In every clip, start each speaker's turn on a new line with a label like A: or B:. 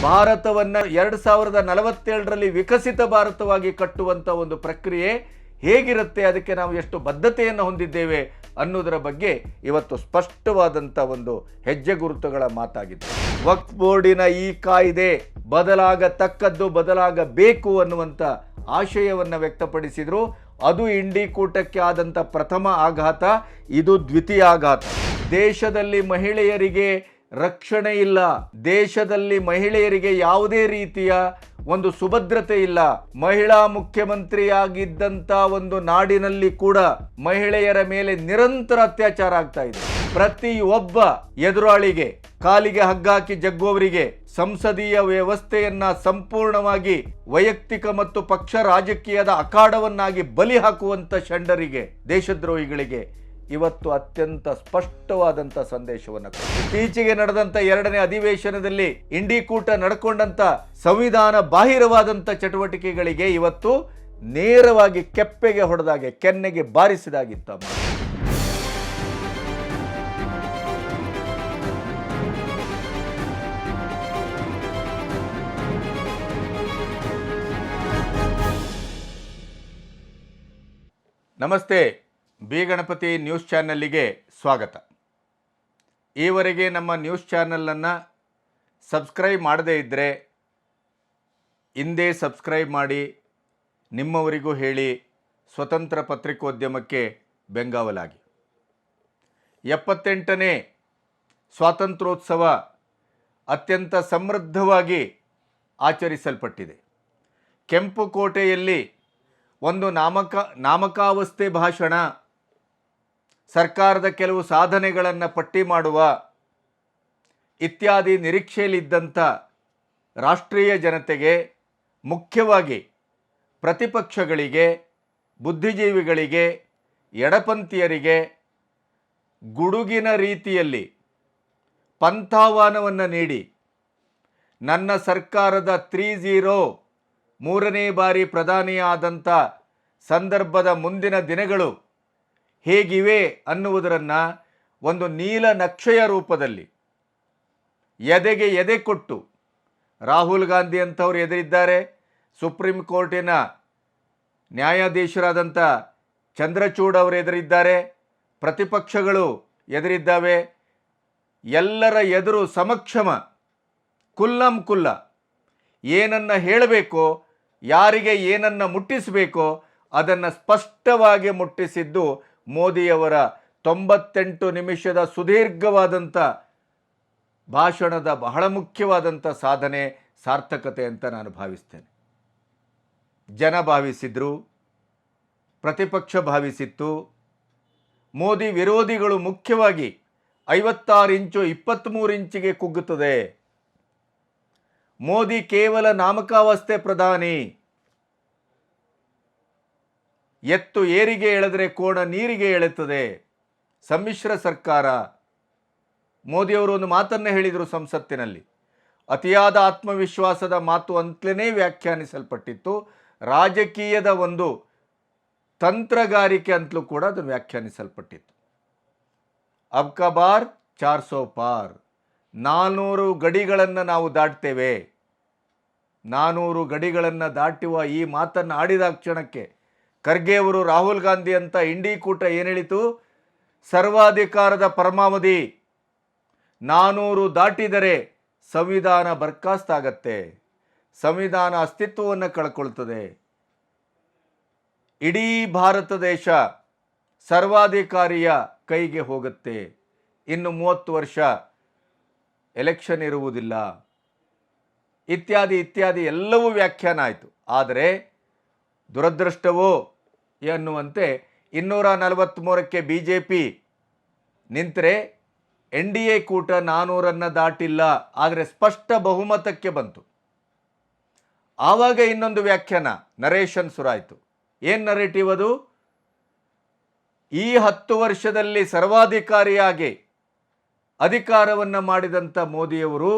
A: ಭಾರತವನ್ನು 2047ರಲ್ಲಿ ವಿಕಸಿತ ಭಾರತವಾಗಿ ಕಟ್ಟುವಂಥ ಒಂದು ಪ್ರಕ್ರಿಯೆ ಹೇಗಿರುತ್ತೆ, ಅದಕ್ಕೆ ನಾವು ಎಷ್ಟು ಬದ್ಧತೆಯನ್ನು ಹೊಂದಿದ್ದೇವೆ ಅನ್ನೋದರ ಬಗ್ಗೆ ಇವತ್ತು ಸ್ಪಷ್ಟವಾದಂಥ ಒಂದು ಹೆಜ್ಜೆ ಗುರುತುಗಳ ಮಾತಾಗಿದೆ. ವಕ್ಫ್ ಬೋರ್ಡಿನ ಈ ಕಾಯ್ದೆ ಬದಲಾಗತಕ್ಕದ್ದು, ಬದಲಾಗಬೇಕು ಅನ್ನುವಂಥ ಆಶಯವನ್ನು ವ್ಯಕ್ತಪಡಿಸಿದರು. ಅದು ಇಂಡಿ ಕೂಟಕ್ಕೆ ಆದಂಥ ಪ್ರಥಮ ಆಘಾತ, ಇದು ದ್ವಿತೀಯ ಆಘಾತ. ದೇಶದಲ್ಲಿ ಮಹಿಳೆಯರಿಗೆ ರಕ್ಷಣೆ ಇಲ್ಲ, ದೇಶದಲ್ಲಿ ಮಹಿಳೆಯರಿಗೆ ಯಾವುದೇ ರೀತಿಯ ಒಂದು ಸುಭದ್ರತೆ ಇಲ್ಲ. ಮಹಿಳಾ ಮುಖ್ಯಮಂತ್ರಿಯಾಗಿದ್ದಂಥ ಒಂದು ನಾಡಿನಲ್ಲಿ ಕೂಡ ಮಹಿಳೆಯರ ಮೇಲೆ ನಿರಂತರ ಅತ್ಯಾಚಾರ ಆಗ್ತಾ ಇದೆ. ಪ್ರತಿಯೊಬ್ಬ ಎದುರಾಳಿಗೆ ಕಾಲಿಗೆ ಹಗ್ಗ ಹಾಕಿ ಜಗ್ಗುವವರಿಗೆ, ಸಂಸದೀಯ ವ್ಯವಸ್ಥೆಯನ್ನ ಸಂಪೂರ್ಣವಾಗಿ ವೈಯಕ್ತಿಕ ಮತ್ತು ಪಕ್ಷ ರಾಜಕೀಯದ ಅಖಾಡವನ್ನಾಗಿ ಬಲಿ ಹಾಕುವಂತ ಷಂಡರಿಗೆ, ದೇಶದ್ರೋಹಿಗಳಿಗೆ ಇವತ್ತು ಅತ್ಯಂತ ಸ್ಪಷ್ಟವಾದಂಥ ಸಂದೇಶವನ್ನು ಇತ್ತೀಚೆಗೆ ನಡೆದಂಥ 2ನೇ ಅಧಿವೇಶನದಲ್ಲಿ ಇಂಡಿ ಕೂಟ ನಡ್ಕೊಂಡಂಥ ಸಂವಿಧಾನ ಬಾಹಿರವಾದಂಥ ಚಟುವಟಿಕೆಗಳಿಗೆ ಇವತ್ತು ನೇರವಾಗಿ ಕೆಪ್ಪೆಗೆ ಹೊಡೆದಾಗೆ, ಕೆನ್ನೆಗೆ ಬಾರಿಸಿದಾಗಿತ್ತ. ನಮಸ್ತೆ, ಬಿ ಗಣಪತಿ ನ್ಯೂಸ್ ಚಾನಲ್ಲಿಗೆ ಸ್ವಾಗತ. ಈವರೆಗೆ ನಮ್ಮ ನ್ಯೂಸ್ ಚಾನಲನ್ನು ಸಬ್ಸ್ಕ್ರೈಬ್ ಮಾಡದೇ ಇದ್ದರೆ ಹಿಂದೆ ಸಬ್ಸ್ಕ್ರೈಬ್ ಮಾಡಿ, ನಿಮ್ಮವರಿಗೂ ಹೇಳಿ, ಸ್ವತಂತ್ರ ಪತ್ರಿಕೋದ್ಯಮಕ್ಕೆ ಬೆಂಗಾವಲಾಗಿ. 78ನೇ ಸ್ವಾತಂತ್ರ್ಯೋತ್ಸವ ಅತ್ಯಂತ ಸಮೃದ್ಧವಾಗಿ ಆಚರಿಸಲ್ಪಟ್ಟಿದೆ. ಕೆಂಪುಕೋಟೆಯಲ್ಲಿ ಒಂದು ನಾಮಕಾವಸ್ಥೆ ಭಾಷಣ, ಸರ್ಕಾರದ ಕೆಲವು ಸಾಧನೆಗಳನ್ನು ಪಟ್ಟಿ ಮಾಡುವ ಇತ್ಯಾದಿ ನಿರೀಕ್ಷೆಯಲ್ಲಿದ್ದಂಥ ರಾಷ್ಟ್ರೀಯ ಜನತೆಗೆ, ಮುಖ್ಯವಾಗಿ ಪ್ರತಿಪಕ್ಷಗಳಿಗೆ, ಬುದ್ಧಿಜೀವಿಗಳಿಗೆ, ಎಡಪಂಥೀಯರಿಗೆ ಗುಡುಗಿನ ರೀತಿಯಲ್ಲಿ ಪಂಥಾಹ್ವಾನವನ್ನು ನೀಡಿ, ನನ್ನ ಸರ್ಕಾರದ 3-0 ಮೂರನೇ ಬಾರಿ ಪ್ರಧಾನಿಯಾದಂಥ ಸಂದರ್ಭದ ಮುಂದಿನ ದಿನಗಳು ಹೇಗಿವೆ ಅನ್ನುವುದನ್ನು ಒಂದು ನೀಲ ನಕ್ಷೆಯ ರೂಪದಲ್ಲಿ ಎದೆಗೆ ಎದೆ ಕೊಟ್ಟು, ರಾಹುಲ್ ಗಾಂಧಿ ಅಂಥವ್ರು ಎದುರಿದ್ದಾರೆ, ಸುಪ್ರೀಂ ಕೋರ್ಟಿನ ನ್ಯಾಯಾಧೀಶರಾದಂಥ ಚಂದ್ರಚೂಡ್ ಅವರು ಎದುರಿದ್ದಾರೆ, ಪ್ರತಿಪಕ್ಷಗಳು ಎದುರಿದ್ದಾವೆ. ಎಲ್ಲರ ಎದುರು ಸಮಕ್ಷಮ ಕುಲ್ಲ ಏನನ್ನು ಹೇಳಬೇಕೋ, ಯಾರಿಗೆ ಏನನ್ನು ಮುಟ್ಟಿಸಬೇಕೋ ಅದನ್ನು ಸ್ಪಷ್ಟವಾಗಿ ಮುಟ್ಟಿಸಿದ್ದು ಮೋದಿಯವರ 98 ನಿಮಿಷದ ಸುದೀರ್ಘವಾದಂಥ ಭಾಷಣದ ಬಹಳ ಮುಖ್ಯವಾದಂಥ ಸಾಧನೆ, ಸಾರ್ಥಕತೆ ಅಂತ ನಾನು ಭಾವಿಸ್ತೇನೆ. ಜನ ಭಾವಿಸಿದ್ರು, ಪ್ರತಿಪಕ್ಷ ಭಾವಿಸಿತ್ತು. ಮೋದಿ ವಿರೋಧಿಗಳು ಮುಖ್ಯವಾಗಿ 56 ಇಂಚು 23 ಇಂಚಿಗೆ ಕುಗ್ಗುತ್ತದೆ, ಮೋದಿ ಕೇವಲ ನಾಮಕಾವಸ್ಥೆ ಪ್ರಧಾನಿ, ಎತ್ತು ಏರಿಗೆ ಎಳೆದರೆ ಕೋಣ ನೀರಿಗೆ ಎಳೆಯುತ್ತದೆ, ಸಮ್ಮಿಶ್ರ ಸರ್ಕಾರ. ಮೋದಿಯವರು ಒಂದು ಮಾತನ್ನು ಹೇಳಿದರು ಸಂಸತ್ತಿನಲ್ಲಿ, ಅತಿಯಾದ ಆತ್ಮವಿಶ್ವಾಸದ ಮಾತು ಅಂತಲೇ ವ್ಯಾಖ್ಯಾನಿಸಲ್ಪಟ್ಟಿತ್ತು, ರಾಜಕೀಯದ ಒಂದು ತಂತ್ರಗಾರಿಕೆ ಅಂತಲೂ ಕೂಡ ಅದನ್ನು ವ್ಯಾಖ್ಯಾನಿಸಲ್ಪಟ್ಟಿತ್ತು. ಅಬ್ ಕಾ ಬಾರ್ 400 ಪಾರ್, 400 ಗಡಿಗಳನ್ನು ನಾವು ದಾಟ್ತೇವೆ. 400 ಗಡಿಗಳನ್ನು ದಾಟುವ ಈ ಮಾತನ್ನು ಆಡಿದ ಕ್ಷಣಕ್ಕೆ ಖರ್ಗೆ ಅವರು, ರಾಹುಲ್ ಗಾಂಧಿ ಅಂತ ಇಂಡಿ ಕೂಟ ಏನು ಹೇಳಿತು, ಸರ್ವಾಧಿಕಾರದ ಪರಮಾವಧಿ 400 ದಾಟಿದರೆ ಸಂವಿಧಾನ ಬರ್ಖಾಸ್ತಾಗತ್ತೆ, ಸಂವಿಧಾನ ಅಸ್ತಿತ್ವವನ್ನು ಕಳ್ಕೊಳ್ತದೆ, ಇಡೀ ಭಾರತ ದೇಶ ಸರ್ವಾಧಿಕಾರಿಯ ಕೈಗೆ ಹೋಗುತ್ತೆ, ಇನ್ನು 30 ವರ್ಷ ಎಲೆಕ್ಷನ್ ಇರುವುದಿಲ್ಲ, ಇತ್ಯಾದಿ ಇತ್ಯಾದಿ ಎಲ್ಲವೂ ವ್ಯಾಖ್ಯಾನ ಆಯಿತು. ಆದರೆ ದುರದೃಷ್ಟವೋ ಎನ್ನುವಂತೆ 243ಕ್ಕೆ BJP ನಿಂತರೆ NDA ಕೂಟ 400 ದಾಟಿಲ್ಲ, ಆದರೆ ಸ್ಪಷ್ಟ ಬಹುಮತಕ್ಕೆ ಬಂತು. ಆವಾಗ ಇನ್ನೊಂದು ವ್ಯಾಖ್ಯಾನ, ನರೇಷನ್ ಶುರುವಾಯಿತು. ಏನು ನರೇಟಿವ್ ಅದು? ಈ 10 ವರ್ಷದಲ್ಲಿ ಸರ್ವಾಧಿಕಾರಿಯಾಗಿ ಅಧಿಕಾರವನ್ನು ಮಾಡಿದಂಥ ಮೋದಿಯವರು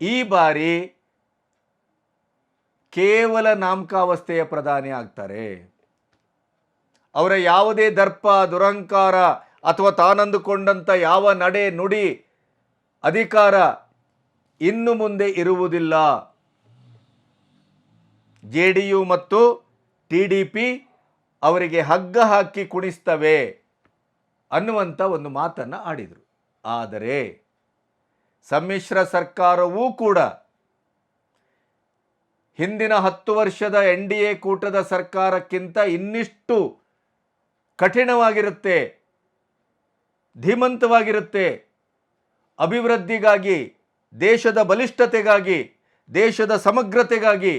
A: ಈ ಬಾರಿ ಕೇವಲ ನಾಮಕಾವಸ್ಥೆಯ ಪ್ರಧಾನಿ ಆಗ್ತಾರೆ. ಅವರ ಯಾವುದೇ ದರ್ಪ, ದುರಹಂಕಾರ ಅಥವಾ ತಾನಂದುಕೊಂಡಂಥ ಯಾವ ನಡೆ ನುಡಿ ಅಧಿಕಾರ ಇನ್ನು ಮುಂದೆ ಇರುವುದಿಲ್ಲ. JDU ಮತ್ತು TDP ಅವರಿಗೆ ಹಗ್ಗ ಹಾಕಿ ಕುಣಿಸ್ತವೆ ಅನ್ನುವಂಥ ಒಂದು ಮಾತನ್ನು ಆಡಿದರು. ಆದರೆ ಸಮ್ಮಿಶ್ರ ಸರ್ಕಾರವೂ ಕೂಡ ಹಿಂದಿನ 10 ವರ್ಷದ NDA ಕೂಟದ ಸರ್ಕಾರಕ್ಕಿಂತ ಇನ್ನಿಷ್ಟು ಕಠಿಣವಾಗಿರುತ್ತೆ, ಧೀಮಂತವಾಗಿರುತ್ತೆ. ಅಭಿವೃದ್ಧಿಗಾಗಿ, ದೇಶದ ಬಲಿಷ್ಠತೆಗಾಗಿ, ದೇಶದ ಸಮಗ್ರತೆಗಾಗಿ,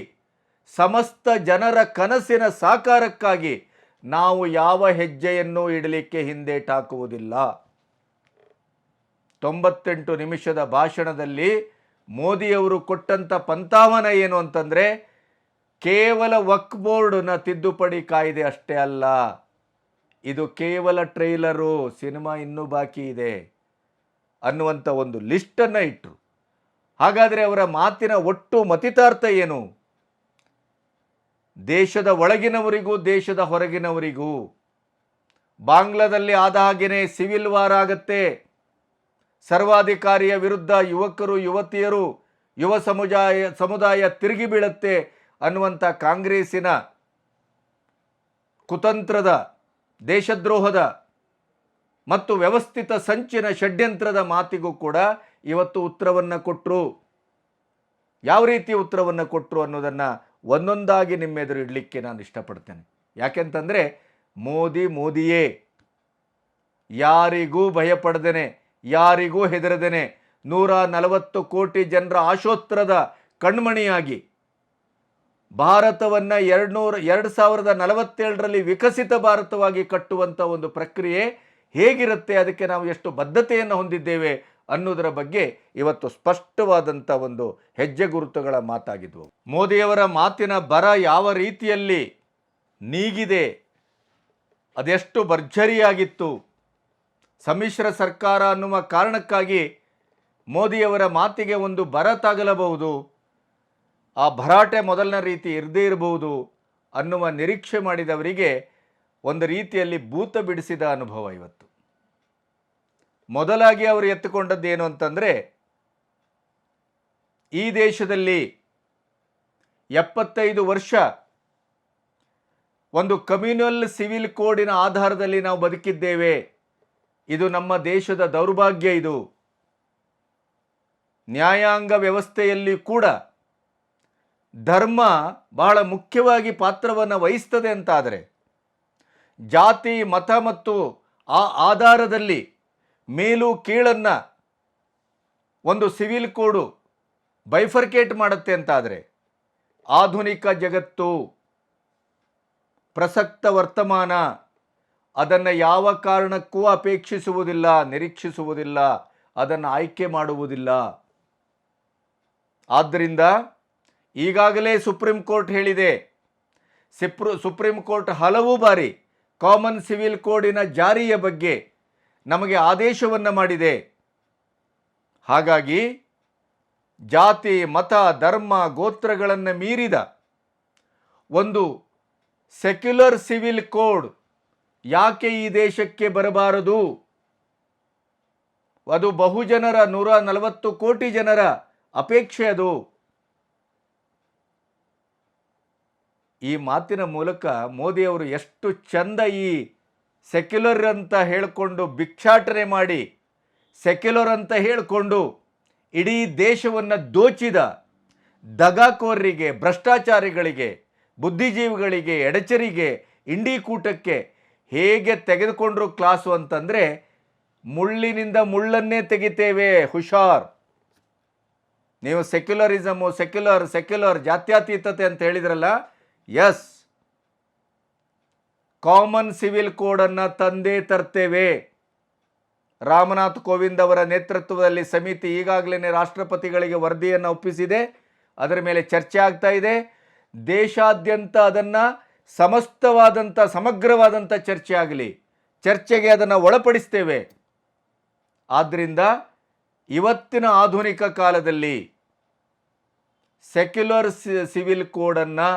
A: ಸಮಸ್ತ ಜನರ ಕನಸಿನ ಸಾಕಾರಕ್ಕಾಗಿ ನಾವು ಯಾವ ಹೆಜ್ಜೆಯನ್ನು ಇಡಲಿಕ್ಕೆ ಹಿಂದೇಟಾಕುವುದಿಲ್ಲ. 98 ನಿಮಿಷದ ಭಾಷಣದಲ್ಲಿ ಮೋದಿಯವರು ಕೊಟ್ಟಂಥ ಪಂಥಾವನ ಏನು ಅಂತಂದರೆ, ಕೇವಲ ವಕ್ಫ್ ಬೋರ್ಡ್ನ ತಿದ್ದುಪಡಿ ಕಾಯ್ದೆ ಅಷ್ಟೇ ಅಲ್ಲ, ಇದು ಕೇವಲ ಟ್ರೈಲರು, ಸಿನಿಮಾ ಇನ್ನೂ ಬಾಕಿ ಇದೆ ಅನ್ನುವಂಥ ಒಂದು ಲಿಸ್ಟನ್ನು ಇಟ್ಟರು. ಹಾಗಾದರೆ ಅವರ ಮಾತಿನ ಒಟ್ಟು ಮತಿತಾರ್ಥ ಏನು? ದೇಶದ ಒಳಗಿನವರಿಗೂ ದೇಶದ ಹೊರಗಿನವರಿಗೂ ಬಾಂಗ್ಲಾದಲ್ಲಿ ಆದ ಹಾಗೆಯೇ ಸಿವಿಲ್ ವಾರ್ ಆಗತ್ತೆ, ಸರ್ವಾಧಿಕಾರಿಯ ವಿರುದ್ಧ ಯುವಕರು ಯುವತಿಯರು ಯುವ ಸಮುದಾಯ ತಿರುಗಿ ಬೀಳುತ್ತೆ ಅನ್ನುವಂಥ ಕಾಂಗ್ರೆಸ್ಸಿನ ಕುತಂತ್ರದ, ದೇಶದ್ರೋಹದ ಮತ್ತು ವ್ಯವಸ್ಥಿತ ಸಂಚಿನ ಷಡ್ಯಂತ್ರದ ಮಾತಿಗೂ ಕೂಡ ಇವತ್ತು ಉತ್ತರವನ್ನು ಕೊಟ್ಟರು. ಯಾವ ರೀತಿ ಉತ್ತರವನ್ನು ಕೊಟ್ಟರು ಅನ್ನೋದನ್ನು ಒಂದೊಂದಾಗಿ ನಿಮ್ಮೆದುರು ಇಡಲಿಕ್ಕೆ ನಾನು ಇಷ್ಟಪಡ್ತೇನೆ. ಯಾಕೆಂತಂದರೆ ಮೋದಿಯೇ, ಯಾರಿಗೂ ಭಯಪಡದೇನೆ, ಯಾರಿಗೂ ಹೆದರದೇನೆ 140 ಕೋಟಿ ಜನರ ಆಶೋತ್ತರದ ಕಣ್ಮಣಿಯಾಗಿ ಭಾರತವನ್ನು 2047ರಲ್ಲಿ ವಿಕಸಿತ ಭಾರತವಾಗಿ ಕಟ್ಟುವಂಥ ಒಂದು ಪ್ರಕ್ರಿಯೆ ಹೇಗಿರುತ್ತೆ, ಅದಕ್ಕೆ ನಾವು ಎಷ್ಟು ಬದ್ಧತೆಯನ್ನು ಹೊಂದಿದ್ದೇವೆ ಅನ್ನೋದರ ಬಗ್ಗೆ ಇವತ್ತು ಸ್ಪಷ್ಟವಾದಂಥ ಒಂದು ಹೆಜ್ಜೆ ಗುರುತುಗಳ ಮಾತಾಗಿದ್ವು. ಮೋದಿಯವರ ಮಾತಿನ ಬರ ಯಾವ ರೀತಿಯಲ್ಲಿ ನೀಗಿದೆ, ಅದೆಷ್ಟು ಭರ್ಜರಿಯಾಗಿತ್ತು. ಸಮ್ಮಿಶ್ರ ಸರ್ಕಾರ ಅನ್ನುವ ಕಾರಣಕ್ಕಾಗಿ ಮೋದಿಯವರ ಮಾತಿಗೆ ಒಂದು ಬರ ತಗಲಬಹುದು, ಆ ಭರಾಟೆ ಮೊದಲನ ರೀತಿ ಇರದೇ ಇರಬಹುದು ಅನ್ನುವ ನಿರೀಕ್ಷೆ ಮಾಡಿದವರಿಗೆ ಒಂದು ರೀತಿಯಲ್ಲಿ ಭೂತ ಬಿಡಿಸಿದ ಅನುಭವ ಇವತ್ತು. ಮೊದಲಾಗಿ ಅವರು ಎತ್ತುಕೊಂಡದ್ದೇನು ಅಂತಂದರೆ, ಈ ದೇಶದಲ್ಲಿ 75 ವರ್ಷ ಒಂದು ಕಮ್ಯುನಲ್ ಸಿವಿಲ್ ಕೋಡಿನ ಆಧಾರದಲ್ಲಿ ನಾವು ಬದುಕಿದ್ದೇವೆ, ಇದು ನಮ್ಮ ದೇಶದ ದೌರ್ಭಾಗ್ಯ. ಇದು ನ್ಯಾಯಾಂಗ ವ್ಯವಸ್ಥೆಯಲ್ಲಿ ಕೂಡ ಧರ್ಮ ಬಹಳ ಮುಖ್ಯವಾಗಿ ಪಾತ್ರವನ್ನು ವಹಿಸ್ತದೆ ಅಂತಾದರೆ, ಜಾತಿ ಮತ ಮತ್ತು ಆ ಆಧಾರದಲ್ಲಿ ಮೇಲು ಕೀಳನ್ನು ಒಂದು ಸಿವಿಲ್ ಕೋಡು ಬೈಫರ್ಕೇಟ್ ಮಾಡುತ್ತೆ ಅಂತಾದರೆ, ಆಧುನಿಕ ಜಗತ್ತು, ಪ್ರಸಕ್ತ ವರ್ತಮಾನ ಅದನ್ನು ಯಾವ ಕಾರಣಕ್ಕೂ ಅಪೇಕ್ಷಿಸುವುದಿಲ್ಲ, ನಿರೀಕ್ಷಿಸುವುದಿಲ್ಲ, ಅದನ್ನು ಆಯ್ಕೆ ಮಾಡುವುದಿಲ್ಲ. ಆದ್ದರಿಂದ ಈಗಾಗಲೇ ಸುಪ್ರೀಂ ಕೋರ್ಟ್ ಹೇಳಿದೆ, ಸುಪ್ರೀಂ ಕೋರ್ಟ್ ಹಲವು ಬಾರಿ ಕಾಮನ್ ಸಿವಿಲ್ ಕೋಡಿನ ಜಾರಿಯ ಬಗ್ಗೆ ನಮಗೆ ಆದೇಶವನ್ನು ಮಾಡಿದೆ. ಹಾಗಾಗಿ ಜಾತಿ ಮತ ಧರ್ಮ ಗೋತ್ರಗಳನ್ನು ಮೀರಿದ ಒಂದು ಸೆಕ್ಯುಲರ್ ಸಿವಿಲ್ ಕೋಡ್ ಯಾಕೆ ಈ ದೇಶಕ್ಕೆ ಬರಬಾರದು? ಅದು ಬಹುಜನರ 140 ಕೋಟಿ ಜನರ ಅಪೇಕ್ಷೆ. ಅದು ಈ ಮಾತಿನ ಮೂಲಕ ಮೋದಿಯವರು ಎಷ್ಟು ಚಂದ ಈ ಸೆಕ್ಯುಲರ್ ಅಂತ ಹೇಳಿಕೊಂಡು ಭಿಕ್ಷಾಟನೆ ಮಾಡಿ, ಸೆಕ್ಯುಲರ್ ಅಂತ ಹೇಳಿಕೊಂಡು ಇಡೀ ದೇಶವನ್ನು ದೋಚಿದ ದಗಾಕೋರರಿಗೆ, ಭ್ರಷ್ಟಾಚಾರಿಗಳಿಗೆ, ಬುದ್ಧಿಜೀವಿಗಳಿಗೆ, ಎಡಚರಿಗೆ, ಇಂಡಿ ಕೂಟಕ್ಕೆ ಹೇಗೆ ತೆಗೆದುಕೊಂಡ್ರು ಕ್ಲಾಸು ಅಂತಂದರೆ, ಮುಳ್ಳಿನಿಂದ ಮುಳ್ಳನ್ನೇ ತೆಗಿತೇವೆ, ಹುಷಾರ್. ನೀವು ಸೆಕ್ಯುಲರಿಸಮು, ಸೆಕ್ಯುಲರ್ ಜಾತ್ಯತೀತತೆ ಅಂತ ಹೇಳಿದ್ರಲ್ಲ, ಎಸ್, ಕಾಮನ್ ಸಿವಿಲ್ ಕೋಡನ್ನು ತಂದೇ ತರ್ತೇವೆ. ರಾಮನಾಥ್ ಕೋವಿಂದ್ ಅವರ ನೇತೃತ್ವದಲ್ಲಿ ಸಮಿತಿ ಈಗಾಗಲೇ ರಾಷ್ಟ್ರಪತಿಗಳಿಗೆ ವರದಿಯನ್ನು ಒಪ್ಪಿಸಿದೆ. ಅದರ ಮೇಲೆ ಚರ್ಚೆ ಆಗ್ತಾ ಇದೆ. ದೇಶಾದ್ಯಂತ ಅದನ್ನು ಸಮಸ್ತವಾದಂಥ ಸಮಗ್ರವಾದಂಥ ಚರ್ಚೆ ಆಗಲಿ, ಚರ್ಚೆಗೆ ಅದನ್ನು ಒಳಪಡಿಸ್ತೇವೆ. ಆದ್ದರಿಂದ ಇವತ್ತಿನ ಆಧುನಿಕ ಕಾಲದಲ್ಲಿ ಸೆಕ್ಯುಲರ್ ಸಿವಿಲ್ ಕೋಡನ್ನು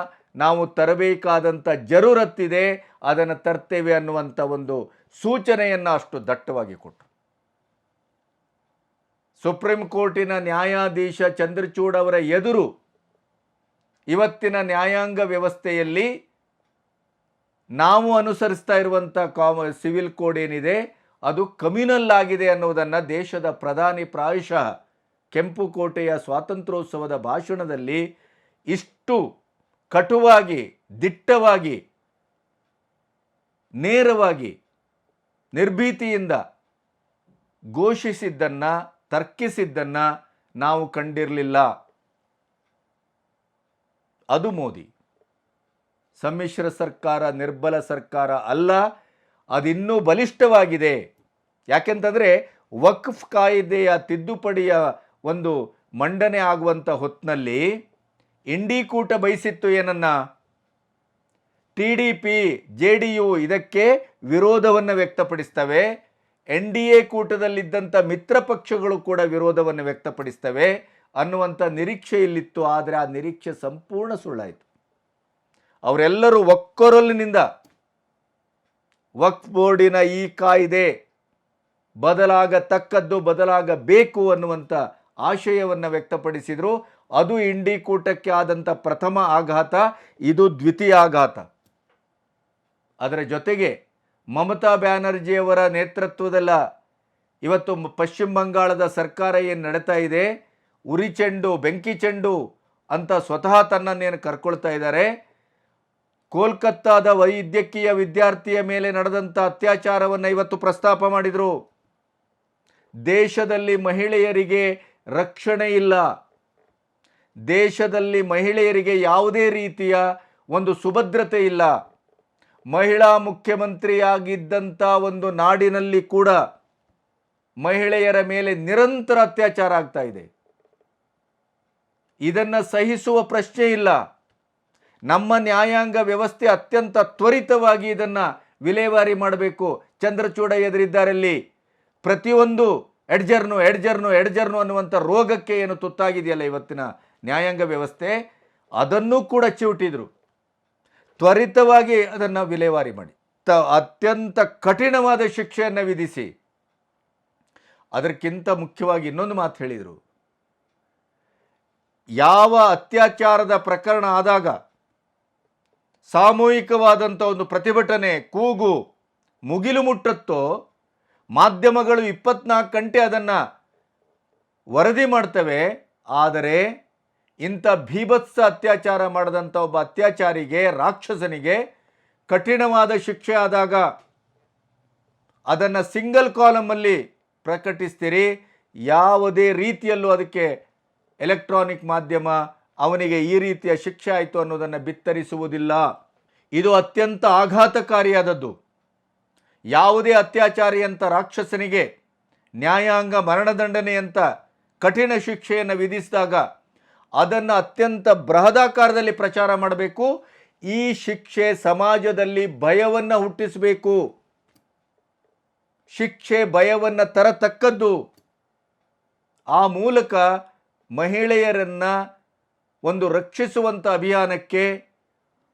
A: ನಾವು ತರಬೇಕಾದಂಥ ಜರೂರತ್ತಿದೆ, ಅದನ್ನು ತರ್ತೇವೆ ಅನ್ನುವಂಥ ಒಂದು ಸೂಚನೆಯನ್ನು ಅಷ್ಟು ದಟ್ಟವಾಗಿ ಕೊಟ್ಟರು. ಸುಪ್ರೀಂ ಕೋರ್ಟಿನ ನ್ಯಾಯಾಧೀಶ ಚಂದ್ರಚೂಡ್ ಅವರ ಎದುರು ಇವತ್ತಿನ ನ್ಯಾಯಾಂಗ ವ್ಯವಸ್ಥೆಯಲ್ಲಿ ನಾವು ಅನುಸರಿಸ್ತಾ ಇರುವಂಥ ಸಿವಿಲ್ ಕೋಡ್ ಏನಿದೆ ಅದು ಕಮ್ಯುನಲ್ ಆಗಿದೆ ಅನ್ನೋದನ್ನು ದೇಶದ ಪ್ರಧಾನಿ ಪ್ರಾಯಶಃ ಕೆಂಪುಕೋಟೆಯ ಸ್ವಾತಂತ್ರ್ಯೋತ್ಸವದ ಭಾಷಣದಲ್ಲಿ ಇಷ್ಟು ಕಟುವಾಗಿ, ದಿಟ್ಟವಾಗಿ, ನೇರವಾಗಿ, ನಿರ್ಭೀತಿಯಿಂದ ಘೋಷಿಸಿದ್ದನ್ನು, ತರ್ಕಿಸಿದ್ದನ್ನು ನಾವು ಕಂಡಿರಲಿಲ್ಲ. ಅದು ಮೋದಿ. ಸಮ್ಮಿಶ್ರ ಸರ್ಕಾರ ನಿರ್ಬಲ ಸರ್ಕಾರ ಅಲ್ಲ, ಅದಿನ್ನೂ ಬಲಿಷ್ಠವಾಗಿದೆ. ಯಾಕೆಂತಂದರೆ ವಕ್ಫ್ ಕಾಯ್ದೆಯ ತಿದ್ದುಪಡಿಯ ಒಂದು ಮಂಡನೆ ಆಗುವಂಥ ಹೊತ್ತಿನಲ್ಲಿ ಇಂಡಿಕೂಟ ಬಯಸಿತ್ತು ಏನನ್ನ, TDP, JDU ಇದಕ್ಕೆ ವಿರೋಧವನ್ನು ವ್ಯಕ್ತಪಡಿಸ್ತವೆ. NDA ಕೂಟದಲ್ಲಿದ್ದಂಥ ಮಿತ್ರ ಪಕ್ಷಗಳು ಕೂಡ ವಿರೋಧವನ್ನು ವ್ಯಕ್ತಪಡಿಸ್ತವೆ ಅನ್ನುವಂಥ ನಿರೀಕ್ಷೆ ಇಲ್ಲಿತ್ತು. ಆದರೆ ಆ ನಿರೀಕ್ಷೆ ಸಂಪೂರ್ಣ ಸುಳ್ಳಾಯಿತು. ಅವರೆಲ್ಲರೂ ಒಕ್ಕೊರಲಿನಿಂದ ವಕ್ಫ್ ಬೋರ್ಡಿನ ಈ ಕಾಯ್ದೆ ಬದಲಾಗತಕ್ಕದ್ದು, ಬದಲಾಗಬೇಕು ಅನ್ನುವಂಥ ಆಶಯವನ್ನು ವ್ಯಕ್ತಪಡಿಸಿದರು. ಅದು ಇಂಡಿಕೂಟಕ್ಕೆ ಆದಂಥ ಪ್ರಥಮ ಆಘಾತ, ಇದು ದ್ವಿತೀಯ ಆಘಾತ. ಅದರ ಜೊತೆಗೆ ಮಮತಾ ಬ್ಯಾನರ್ಜಿಯವರ ನೇತೃತ್ವದಲ್ಲ ಇವತ್ತು ಪಶ್ಚಿಮ ಬಂಗಾಳದ ಸರ್ಕಾರ ಏನು ನಡೀತಾ ಇದೆ, ಉರಿ ಚೆಂಡು, ಬೆಂಕಿ ಚೆಂಡು ಅಂತ ಸ್ವತಃ ತನ್ನನ್ನೇನು ಕರ್ಕೊಳ್ತಾ ಇದ್ದಾರೆ. ಕೋಲ್ಕತ್ತಾದ ವೈದ್ಯಕೀಯ ವಿದ್ಯಾರ್ಥಿಯ ಮೇಲೆ ನಡೆದಂಥ ಅತ್ಯಾಚಾರವನ್ನು ಇವತ್ತು ಪ್ರಸ್ತಾಪ ಮಾಡಿದರು. ದೇಶದಲ್ಲಿ ಮಹಿಳೆಯರಿಗೆ ರಕ್ಷಣೆ ಇಲ್ಲ, ದೇಶದಲ್ಲಿ ಮಹಿಳೆಯರಿಗೆ ಯಾವುದೇ ರೀತಿಯ ಒಂದು ಸುಭದ್ರತೆ ಇಲ್ಲ. ಮಹಿಳಾ ಮುಖ್ಯಮಂತ್ರಿಯಾಗಿದ್ದಂಥ ಒಂದು ನಾಡಿನಲ್ಲಿ ಕೂಡ ಮಹಿಳೆಯರ ಮೇಲೆ ನಿರಂತರ ಅತ್ಯಾಚಾರ ಆಗ್ತಾ ಇದೆ. ಇದನ್ನು ಸಹಿಸುವ ಪ್ರಶ್ನೆ ಇಲ್ಲ. ನಮ್ಮ ನ್ಯಾಯಾಂಗ ವ್ಯವಸ್ಥೆ ಅತ್ಯಂತ ತ್ವರಿತವಾಗಿ ಇದನ್ನು ವಿಲೇವಾರಿ ಮಾಡಬೇಕು. ಚಂದ್ರಚೂಡ ಎದುರಿದ್ದಾರಲ್ಲಿ ಪ್ರತಿಯೊಂದು ಎಡ್ಜರ್ನು ಅನ್ನುವಂಥ ರೋಗಕ್ಕೆ ಏನು ತುತ್ತಾಗಿದೆಯಲ್ಲ ಇವತ್ತಿನ ನ್ಯಾಯಾಂಗ ವ್ಯವಸ್ಥೆ, ಅದನ್ನೂ ಕೂಡ ಚಿವುಟಿದ್ರು. ತ್ವರಿತವಾಗಿ ಅದನ್ನು ವಿಲೇವಾರಿ ಮಾಡಿ ಅತ್ಯಂತ ಕಠಿಣವಾದ ಶಿಕ್ಷೆಯನ್ನು ವಿಧಿಸಿ, ಅದಕ್ಕಿಂತ ಮುಖ್ಯವಾಗಿ ಇನ್ನೊಂದು ಮಾತು ಹೇಳಿದರು. ಯಾವ ಅತ್ಯಾಚಾರದ ಪ್ರಕರಣ ಆದಾಗ ಸಾಮೂಹಿಕವಾದಂಥ ಒಂದು ಪ್ರತಿಭಟನೆ, ಕೂಗು ಮುಗಿಲು ಮುಟ್ಟತ್ತೋ, ಮಾಧ್ಯಮಗಳು 24 ಗಂಟೆ ಅದನ್ನು ವರದಿ ಮಾಡ್ತವೆ. ಆದರೆ ಇಂಥ ಭೀಭತ್ಸ ಅತ್ಯಾಚಾರ ಮಾಡಿದಂಥ ಒಬ್ಬ ಅತ್ಯಾಚಾರಿಗೆ, ರಾಕ್ಷಸನಿಗೆ ಕಠಿಣವಾದ ಶಿಕ್ಷೆ ಆದಾಗ ಅದನ್ನು ಸಿಂಗಲ್ ಕಾಲಮಲ್ಲಿ ಪ್ರಕಟಿಸ್ತೀರಿ. ಯಾವುದೇ ರೀತಿಯಲ್ಲೂ ಅದಕ್ಕೆ ಎಲೆಕ್ಟ್ರಾನಿಕ್ ಮಾಧ್ಯಮ ಅವನಿಗೆ ಈ ರೀತಿಯ ಶಿಕ್ಷೆ ಆಯಿತು ಅನ್ನೋದನ್ನು ಬಿತ್ತರಿಸುವುದಿಲ್ಲ. ಇದು ಅತ್ಯಂತ ಆಘಾತಕಾರಿಯಾದದ್ದು. ಯಾವುದೇ ಅತ್ಯಾಚಾರಿಯಂಥ ರಾಕ್ಷಸನಿಗೆ ನ್ಯಾಯಾಂಗ ಮರಣದಂಡನೆಯಂಥ ಕಠಿಣ ಶಿಕ್ಷೆಯನ್ನು ವಿಧಿಸಿದಾಗ ಅದನ್ನು ಅತ್ಯಂತ ಬೃಹದಾಕಾರದಲ್ಲಿ ಪ್ರಚಾರ ಮಾಡಬೇಕು. ಈ ಶಿಕ್ಷೆ ಸಮಾಜದಲ್ಲಿ ಭಯವನ್ನು ಹುಟ್ಟಿಸಬೇಕು. ಶಿಕ್ಷೆ ಭಯವನ್ನು ತರತಕ್ಕದ್ದು. ಆ ಮೂಲಕ ಮಹಿಳೆಯರನ್ನು ಒಂದು ರಕ್ಷಿಸುವಂಥ ಅಭಿಯಾನಕ್ಕೆ,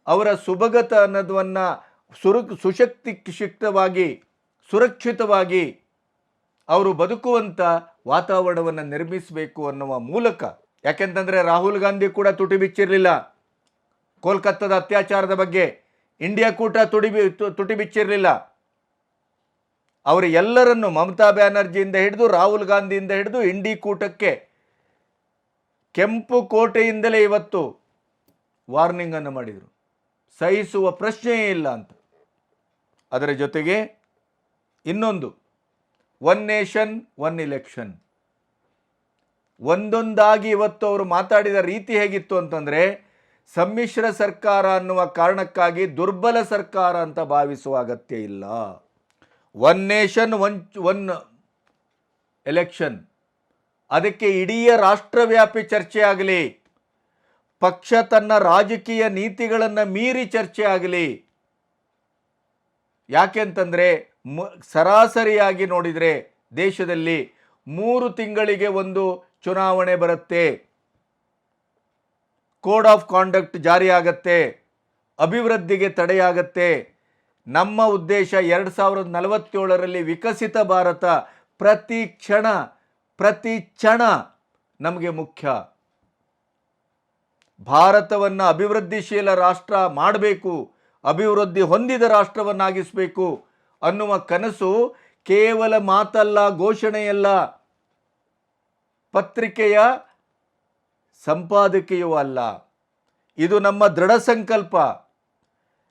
A: ಅವರ ಸುಭಗತ ಅನ್ನೋದನ್ನು ಸುಶಕ್ತಿಯುಕ್ತವಾಗಿ, ಸುರಕ್ಷಿತವಾಗಿ ಅವರು ಬದುಕುವಂಥ ವಾತಾವರಣವನ್ನು ನಿರ್ಮಿಸಬೇಕು ಅನ್ನುವ ಮೂಲಕ. ಯಾಕೆಂತಂದರೆ ರಾಹುಲ್ ಗಾಂಧಿ ಕೂಡ ತುಟಿ ಬಿಚ್ಚಿರಲಿಲ್ಲ ಕೋಲ್ಕತ್ತಾದ ಅತ್ಯಾಚಾರದ ಬಗ್ಗೆ, ಇಂಡಿಯಾ ಕೂಟ ತುಟಿ ಬಿಚ್ಚಿರಲಿಲ್ಲ. ಅವರು ಎಲ್ಲರನ್ನು ಮಮತಾ ಬ್ಯಾನರ್ಜಿಯಿಂದ ಹಿಡಿದು ರಾಹುಲ್ ಗಾಂಧಿಯಿಂದ ಹಿಡಿದು ಇಂಡಿ ಕೂಟಕ್ಕೆ ಕೆಂಪು ಕೋಟೆಯಿಂದಲೇ ಇವತ್ತು ವಾರ್ನಿಂಗನ್ನು ಮಾಡಿದರು. ಸಹಿಸುವ ಪ್ರಶ್ನೆಯೇ ಇಲ್ಲ ಅಂತ. ಅದರ ಜೊತೆಗೆ ಇನ್ನೊಂದು, ಒನ್ ನೇಷನ್ ಒನ್ ಇಲೆಕ್ಷನ್. ಒಂದೊಂದಾಗಿ ಇವತ್ತು ಅವರು ಮಾತಾಡಿದ ರೀತಿ ಹೇಗಿತ್ತು ಅಂತಂದರೆ, ಸಮ್ಮಿಶ್ರ ಸರ್ಕಾರ ಅನ್ನುವ ಕಾರಣಕ್ಕಾಗಿ ದುರ್ಬಲ ಸರ್ಕಾರ ಅಂತ ಭಾವಿಸುವ ಅಗತ್ಯ ಇಲ್ಲ. ಒನ್ ನೇಷನ್ ಒನ್ ಎಲೆಕ್ಷನ್, ಅದಕ್ಕೆ ಇಡೀ ರಾಷ್ಟ್ರವ್ಯಾಪಿ ಚರ್ಚೆ ಆಗಲಿ, ಪಕ್ಷ ತನ್ನ ರಾಜಕೀಯ ನೀತಿಗಳನ್ನು ಮೀರಿ ಚರ್ಚೆ ಆಗಲಿ. ಯಾಕೆಂತಂದರೆ ಸರಾಸರಿಯಾಗಿ ನೋಡಿದರೆ ದೇಶದಲ್ಲಿ 3 ತಿಂಗಳಿಗೆ ಒಂದು ಚುನಾವಣೆ ಬರುತ್ತೆ, ಕೋಡ್ ಆಫ್ ಕಾಂಡಕ್ಟ್ ಜಾರಿಯಾಗತ್ತೆ, ಅಭಿವೃದ್ಧಿಗೆ ತಡೆಯಾಗತ್ತೆ. ನಮ್ಮ ಉದ್ದೇಶ 2047ರಲ್ಲಿ ವಿಕಸಿತ ಭಾರತ. ಪ್ರತಿ ಕ್ಷಣ ಪ್ರತಿ ಕ್ಷಣ ನಮಗೆ ಮುಖ್ಯ. ಭಾರತವನ್ನು ಅಭಿವೃದ್ಧಿಶೀಲ ರಾಷ್ಟ್ರ ಮಾಡಬೇಕು, ಅಭಿವೃದ್ಧಿ ಹೊಂದಿದ ರಾಷ್ಟ್ರವನ್ನಾಗಿಸಬೇಕು ಅನ್ನುವ ಕನಸು ಕೇವಲ ಮಾತಲ್ಲ, ಘೋಷಣೆಯಲ್ಲ, ಪತ್ರಿಕೆಯ ಸಂಪಾದಕೀಯವೂ ಅಲ್ಲ. ಇದು ನಮ್ಮ ದೃಢ ಸಂಕಲ್ಪ.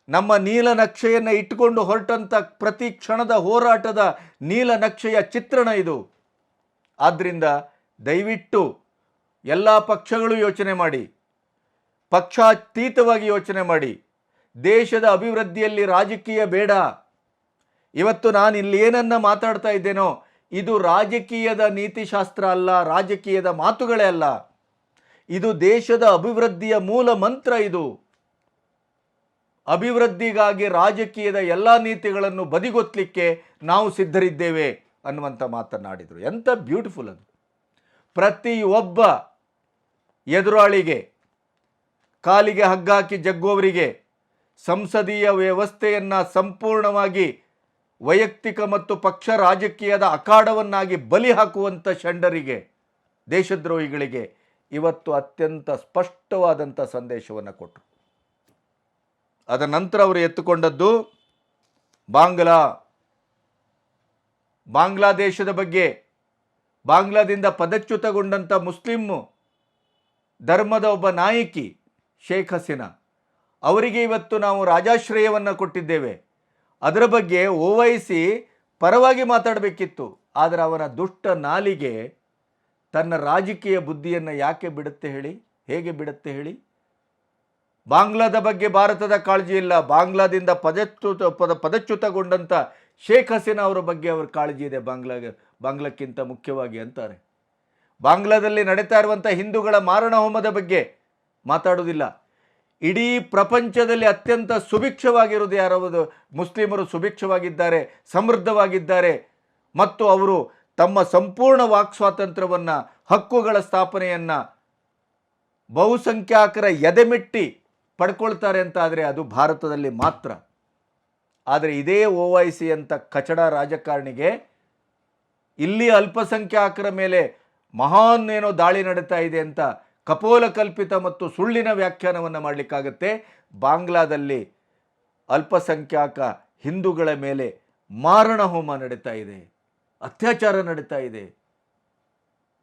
A: ನಮ್ಮ ನೀಲನಕ್ಷೆಯನ್ನು ಇಟ್ಟುಕೊಂಡು ಹೊರಟಂಥ ಪ್ರತಿ ಕ್ಷಣದ ಹೋರಾಟದ ನೀಲನಕ್ಷೆಯ ಚಿತ್ರಣ ಇದು. ಆದ್ದರಿಂದ ದಯವಿಟ್ಟು ಎಲ್ಲ ಪಕ್ಷಗಳು ಯೋಚನೆ ಮಾಡಿ, ಪಕ್ಷಾತೀತವಾಗಿ ಯೋಚನೆ ಮಾಡಿ. ದೇಶದ ಅಭಿವೃದ್ಧಿಯಲ್ಲಿ ರಾಜಕೀಯ ಬೇಡ. ಇವತ್ತು ನಾನು ಇಲ್ಲಿ ಏನನ್ನ ಮಾತಾಡ್ತಾ ಇದ್ದೇನೋ ಇದು ರಾಜಕೀಯದ ನೀತಿಶಾಸ್ತ್ರ ಅಲ್ಲ, ರಾಜಕೀಯದ ಮಾತುಗಳೇ ಅಲ್ಲ. ಇದು ದೇಶದ ಅಭಿವೃದ್ಧಿಯ ಮೂಲ ಮಂತ್ರ. ಇದು ಅಭಿವೃದ್ಧಿಗಾಗಿ ರಾಜಕೀಯದ ಎಲ್ಲ ನೀತಿಗಳನ್ನು ಬದಿಗೊತ್ತಲಿಕ್ಕೆ ನಾವು ಸಿದ್ಧರಿದ್ದೇವೆ ಅನ್ನುವಂಥ ಮಾತನಾಡಿದರು. ಎಂಥ ಬ್ಯೂಟಿಫುಲ್ ಅದು. ಪ್ರತಿಯೊಬ್ಬ ಎದುರಾಳಿಗೆ ಕಾಲಿಗೆ ಹಗ್ಗ ಹಾಕಿ ಜಗ್ಗುವವರಿಗೆ, ಸಂಸದೀಯ ವ್ಯವಸ್ಥೆಯನ್ನು ಸಂಪೂರ್ಣವಾಗಿ ವೈಯಕ್ತಿಕ ಮತ್ತು ಪಕ್ಷ ರಾಜಕೀಯದ ಅಖಾಡವನ್ನಾಗಿ ಬಲಿ ಹಾಕುವಂಥ ಷಂಡರಿಗೆ, ದೇಶದ್ರೋಹಿಗಳಿಗೆ ಇವತ್ತು ಅತ್ಯಂತ ಸ್ಪಷ್ಟವಾದಂಥ ಸಂದೇಶವನ್ನು ಕೊಟ್ಟರು. ಅದರ ನಂತರ ಅವರು ಎತ್ತುಕೊಂಡದ್ದು ಬಾಂಗ್ಲಾದೇಶದ ಬಗ್ಗೆ. ಬಾಂಗ್ಲಾದಿಂದ ಪದಚ್ಯುತಗೊಂಡಂಥ ಮುಸ್ಲಿಂ ಧರ್ಮದ ಒಬ್ಬ ನಾಯಕಿ ಶೇಖ್ ಹಸೀನಾ, ಅವರಿಗೆ ಇವತ್ತು ನಾವು ರಾಜಾಶ್ರಯವನ್ನು ಕೊಟ್ಟಿದ್ದೇವೆ. ಅದರ ಬಗ್ಗೆ ಓವೈಸಿ ಪರವಾಗಿ ಮಾತಾಡಬೇಕಿತ್ತು. ಆದರೆ ಅವನ ದುಷ್ಟ ನಾಲಿಗೆ ತನ್ನ ರಾಜಕೀಯ ಬುದ್ಧಿಯನ್ನು ಯಾಕೆ ಬಿಡುತ್ತೆ ಹೇಳಿ? ಹೇಗೆ ಬಿಡುತ್ತೆ ಹೇಳಿ? ಬಾಂಗ್ಲಾದ ಬಗ್ಗೆ ಭಾರತದ ಕಾಳಜಿ ಇಲ್ಲ, ಬಾಂಗ್ಲಾದಿಂದ ಪದಚ್ಯುತಗೊಂಡಂಥ ಶೇಖ್ ಹಸೀನಾ ಅವರ ಬಗ್ಗೆ ಅವರ ಕಾಳಜಿ ಇದೆ ಬಾಂಗ್ಲಾಕ್ಕಿಂತ ಮುಖ್ಯವಾಗಿ ಅಂತಾರೆ. ಬಾಂಗ್ಲಾದಲ್ಲಿ ನಡೀತಾ ಇರುವಂಥ ಹಿಂದೂಗಳ ಮಾರಣ ಹೋಮದ ಬಗ್ಗೆ ಮಾತಾಡುವುದಿಲ್ಲ. ಇಡೀ ಪ್ರಪಂಚದಲ್ಲಿ ಅತ್ಯಂತ ಸುಭಿಕ್ಷವಾಗಿರುವುದು ಯಾರವುದು? ಮುಸ್ಲಿಮರು ಸುಭಿಕ್ಷವಾಗಿದ್ದಾರೆ, ಸಮೃದ್ಧವಾಗಿದ್ದಾರೆ ಮತ್ತು ಅವರು ತಮ್ಮ ಸಂಪೂರ್ಣ ವಾಕ್ ಸ್ವಾತಂತ್ರ್ಯವನ್ನು, ಹಕ್ಕುಗಳ ಸ್ಥಾಪನೆಯನ್ನು ಬಹುಸಂಖ್ಯಾತರ ಎದೆಮೆಟ್ಟಿ ಪಡ್ಕೊಳ್ತಾರೆ ಅಂತ ಆದರೆ ಅದು ಭಾರತದಲ್ಲಿ ಮಾತ್ರ. ಆದರೆ ಇದೇ ಓವೈಸಿ ಅಂತ ಕಚಡ ರಾಜಕಾರಣಿಗೆ ಇಲ್ಲಿ ಅಲ್ಪಸಂಖ್ಯಾತರ ಮೇಲೆ ಮಹಾನ್ ಏನೋ ದಾಳಿ ನಡೀತಾ ಇದೆ ಅಂತ ಕಪೋಲ ಕಲ್ಪಿತ ಮತ್ತು ಸುಳ್ಳಿನ ವ್ಯಾಖ್ಯಾನವನ್ನು ಮಾಡಲಿಕ್ಕಾಗತ್ತೆ. ಬಾಂಗ್ಲಾದಲ್ಲಿ ಅಲ್ಪಸಂಖ್ಯಾತ ಹಿಂದೂಗಳ ಮೇಲೆ ಮಾರಣ ಹೋಮ ನಡೀತಾ ಇದೆ, ಅತ್ಯಾಚಾರ ನಡೀತಾ ಇದೆ,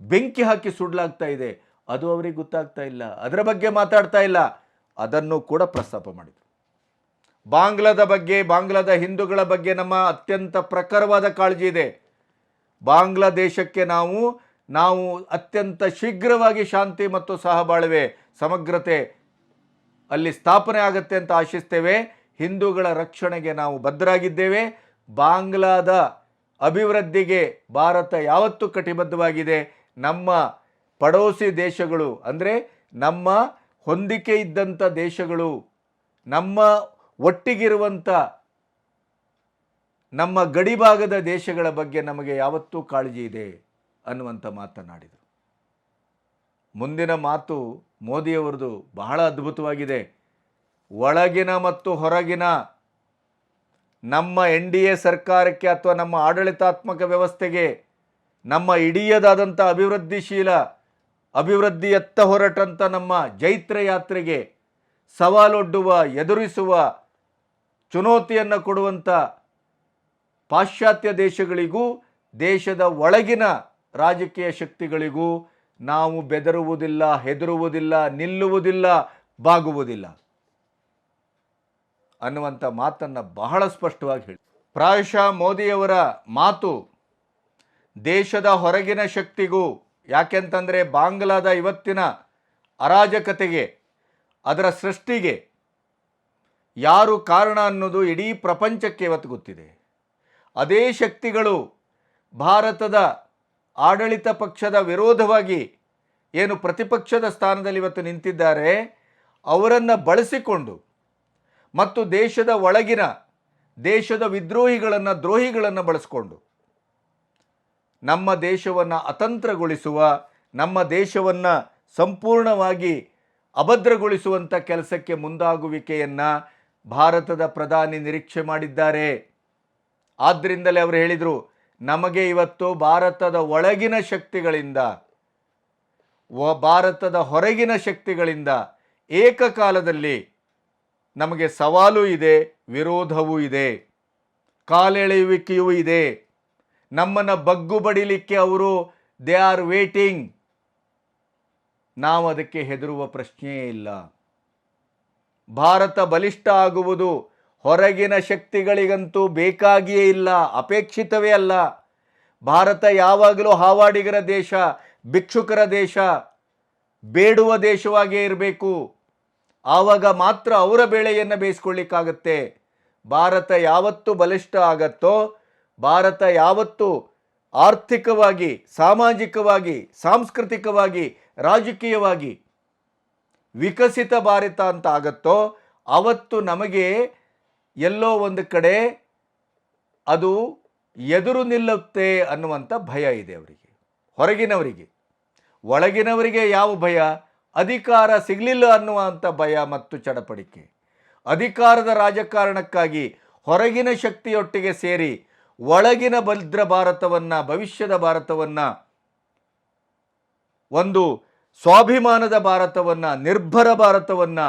A: ಬೆಂಕಿ ಹಾಕಿ ಸುಡಲಾಗ್ತಾ ಇದೆ. ಅದು ಅವರಿಗೆ ಗೊತ್ತಾಗ್ತಾ ಇಲ್ಲ, ಅದರ ಬಗ್ಗೆ ಮಾತಾಡ್ತಾ ಇಲ್ಲ. ಅದನ್ನು ಕೂಡ ಪ್ರಸ್ತಾಪ ಮಾಡಿದರು. ಬಾಂಗ್ಲಾದ ಹಿಂದೂಗಳ ಬಗ್ಗೆ ನಮ್ಮ ಅತ್ಯಂತ ಪ್ರಖರವಾದ ಕಾಳಜಿ ಇದೆ. ಬಾಂಗ್ಲಾದೇಶಕ್ಕೆ ನಾವು ಅತ್ಯಂತ ಶೀಘ್ರವಾಗಿ ಶಾಂತಿ ಮತ್ತು ಸಹಬಾಳ್ವೆ, ಸಮಗ್ರತೆ ಅಲ್ಲಿ ಸ್ಥಾಪನೆ ಆಗುತ್ತೆ ಅಂತ ಆಶಿಸ್ತೇವೆ. ಹಿಂದೂಗಳ ರಕ್ಷಣೆಗೆ ನಾವು ಬದ್ಧರಾಗಿದ್ದೇವೆ. ಬಾಂಗ್ಲಾದ ಅಭಿವೃದ್ಧಿಗೆ ಭಾರತ ಯಾವತ್ತೂ ಕಟಿಬದ್ಧವಾಗಿದೆ. ನಮ್ಮ ಪಡೋಸಿ ದೇಶಗಳು ಅಂದರೆ ನಮ್ಮ ಹೊಂದಿಕೆ ಇದ್ದಂಥ ದೇಶಗಳು, ನಮ್ಮ ಒಟ್ಟಿಗಿರುವಂಥ ನಮ್ಮ ಗಡಿಭಾಗದ ದೇಶಗಳ ಬಗ್ಗೆ ನಮಗೆ ಯಾವತ್ತೂ ಕಾಳಜಿ ಇದೆ ಅನ್ನುವಂಥ ಮಾತನಾಡಿದರು. ಮುಂದಿನ ಮಾತು ಮೋದಿಯವರದು ಬಹಳ ಅದ್ಭುತವಾಗಿದೆ. ಒಳಗಿನ ಮತ್ತು ಹೊರಗಿನ ನಮ್ಮ NDA ಸರ್ಕಾರಕ್ಕೆ ಅಥವಾ ನಮ್ಮ ಆಡಳಿತಾತ್ಮಕ ವ್ಯವಸ್ಥೆಗೆ, ನಮ್ಮ ಇಡೀದಾದಂಥ ಅಭಿವೃದ್ಧಿಯತ್ತ ಹೊರಟಂಥ ನಮ್ಮ ಜೈತ್ರ ಯಾತ್ರೆಗೆ ಸವಾಲೊಡ್ಡುವ, ಎದುರಿಸುವ, ಚುನೌತಿಯನ್ನು ಕೊಡುವಂಥ ಪಾಶ್ಚಾತ್ಯ ದೇಶಗಳಿಗೂ ದೇಶದ ಒಳಗಿನ ರಾಜಕೀಯ ಶಕ್ತಿಗಳಿಗೂ ನಾವು ಬೆದರುವುದಿಲ್ಲ, ಹೆದರುವುದಿಲ್ಲ, ನಿಲ್ಲುವುದಿಲ್ಲ, ಬಾಗುವುದಿಲ್ಲ ಅನ್ನುವಂಥ ಮಾತನ್ನು ಬಹಳ ಸ್ಪಷ್ಟವಾಗಿ ಹೇಳಿ. ಪ್ರಾಯಶಃ ಮೋದಿಯವರ ಮಾತು ದೇಶದ ಹೊರಗಿನ ಶಕ್ತಿಗೂ, ಯಾಕೆಂತಂದರೆ ಬಾಂಗ್ಲಾದ ಇವತ್ತಿನ ಅರಾಜಕತೆಗೆ, ಅದರ ಸೃಷ್ಟಿಗೆ ಯಾರು ಕಾರಣ ಅನ್ನೋದು ಇಡೀ ಪ್ರಪಂಚಕ್ಕೆ ಇವತ್ತು ಗೊತ್ತಿದೆ. ಅದೇ ಶಕ್ತಿಗಳು ಭಾರತದ ಆಡಳಿತ ಪಕ್ಷದ ವಿರೋಧವಾಗಿ ಏನು ಪ್ರತಿಪಕ್ಷದ ಸ್ಥಾನದಲ್ಲಿ ಇವತ್ತು ನಿಂತಿದ್ದಾರೆ, ಅವರನ್ನು ಬಳಸಿಕೊಂಡು ಮತ್ತು ದೇಶದ ಒಳಗಿನ ದೇಶದ ದ್ರೋಹಿಗಳನ್ನು ಬಳಸಿಕೊಂಡು ನಮ್ಮ ದೇಶವನ್ನು ಅತಂತ್ರಗೊಳಿಸುವ, ನಮ್ಮ ದೇಶವನ್ನು ಸಂಪೂರ್ಣವಾಗಿ ಅಭದ್ರಗೊಳಿಸುವಂಥ ಕೆಲಸಕ್ಕೆ ಮುಂದಾಗುವಿಕೆಯನ್ನು ಭಾರತದ ಪ್ರಧಾನಿ ನಿರೀಕ್ಷೆ ಮಾಡಿದ್ದಾರೆ. ಆದ್ದರಿಂದಲೇ ಅವರು ಹೇಳಿದರು, ನಮಗೆ ಇವತ್ತು ಭಾರತದ ಒಳಗಿನ ಶಕ್ತಿಗಳಿಂದ ಭಾರತದ ಹೊರಗಿನ ಶಕ್ತಿಗಳಿಂದ ಏಕಕಾಲದಲ್ಲಿ ನಮಗೆ ಸವಾಲು ಇದೆ, ವಿರೋಧವೂ ಇದೆ, ಕಾಲೆಳೆಯುವಿಕೆಯೂ ಇದೆ. ನಮ್ಮನ್ನು ಬಗ್ಗು ಬಡಿಲಿಕ್ಕೆ ಅವರು ದೇ ಆರ್ ವೇಟಿಂಗ್. ನಾವು ಅದಕ್ಕೆ ಹೆದರುವ ಪ್ರಶ್ನೆಯೇ ಇಲ್ಲ. ಭಾರತ ಬಲಿಷ್ಠ ಆಗುವುದು ಹೊರಗಿನ ಶಕ್ತಿಗಳಿಗಂತೂ ಬೇಕಾಗಿಯೇ ಇಲ್ಲ, ಅಪೇಕ್ಷಿತವೇ ಅಲ್ಲ. ಭಾರತ ಯಾವಾಗಲೂ ಹಾವಾಡಿಗರ ದೇಶ, ಭಿಕ್ಷುಕರ ದೇಶ, ಬೇಡುವ ದೇಶವಾಗಿಯೇ ಇರಬೇಕು. ಆವಾಗ ಮಾತ್ರ ಅವರ ಬೇಳೆಯನ್ನು ಬೇಯಿಸ್ಕೊಳ್ಳಿಕ್ಕಾಗತ್ತೆ. ಭಾರತ ಯಾವತ್ತು ಬಲಿಷ್ಠ ಆಗತ್ತೋ, ಭಾರತ ಯಾವತ್ತು ಆರ್ಥಿಕವಾಗಿ, ಸಾಮಾಜಿಕವಾಗಿ, ಸಾಂಸ್ಕೃತಿಕವಾಗಿ, ರಾಜಕೀಯವಾಗಿ ವಿಕಸಿತ ಭಾರತ ಅಂತ ಆಗತ್ತೋ, ಅವತ್ತು ನಮಗೆ ಎಲ್ಲೋ ಒಂದು ಕಡೆ ಅದು ಎದುರು ನಿಲ್ಲುತ್ತೆ ಅನ್ನುವಂಥ ಭಯ ಇದೆ ಅವರಿಗೆ, ಹೊರಗಿನವರಿಗೆ. ಒಳಗಿನವರಿಗೆ ಯಾವ ಭಯ? ಅಧಿಕಾರ ಸಿಗಲಿಲ್ಲ ಅನ್ನುವಂಥ ಭಯ ಮತ್ತು ಚಡಪಡಿಕೆ. ಅಧಿಕಾರದ ರಾಜಕಾರಣಕ್ಕಾಗಿ ಹೊರಗಿನ ಶಕ್ತಿಯೊಟ್ಟಿಗೆ ಸೇರಿ ಒಳಗಿನ ಭದ್ರ ಭಾರತವನ್ನು, ಭವಿಷ್ಯದ ಭಾರತವನ್ನು, ಒಂದು ಸ್ವಾಭಿಮಾನದ ಭಾರತವನ್ನು, ನಿರ್ಭರ ಭಾರತವನ್ನು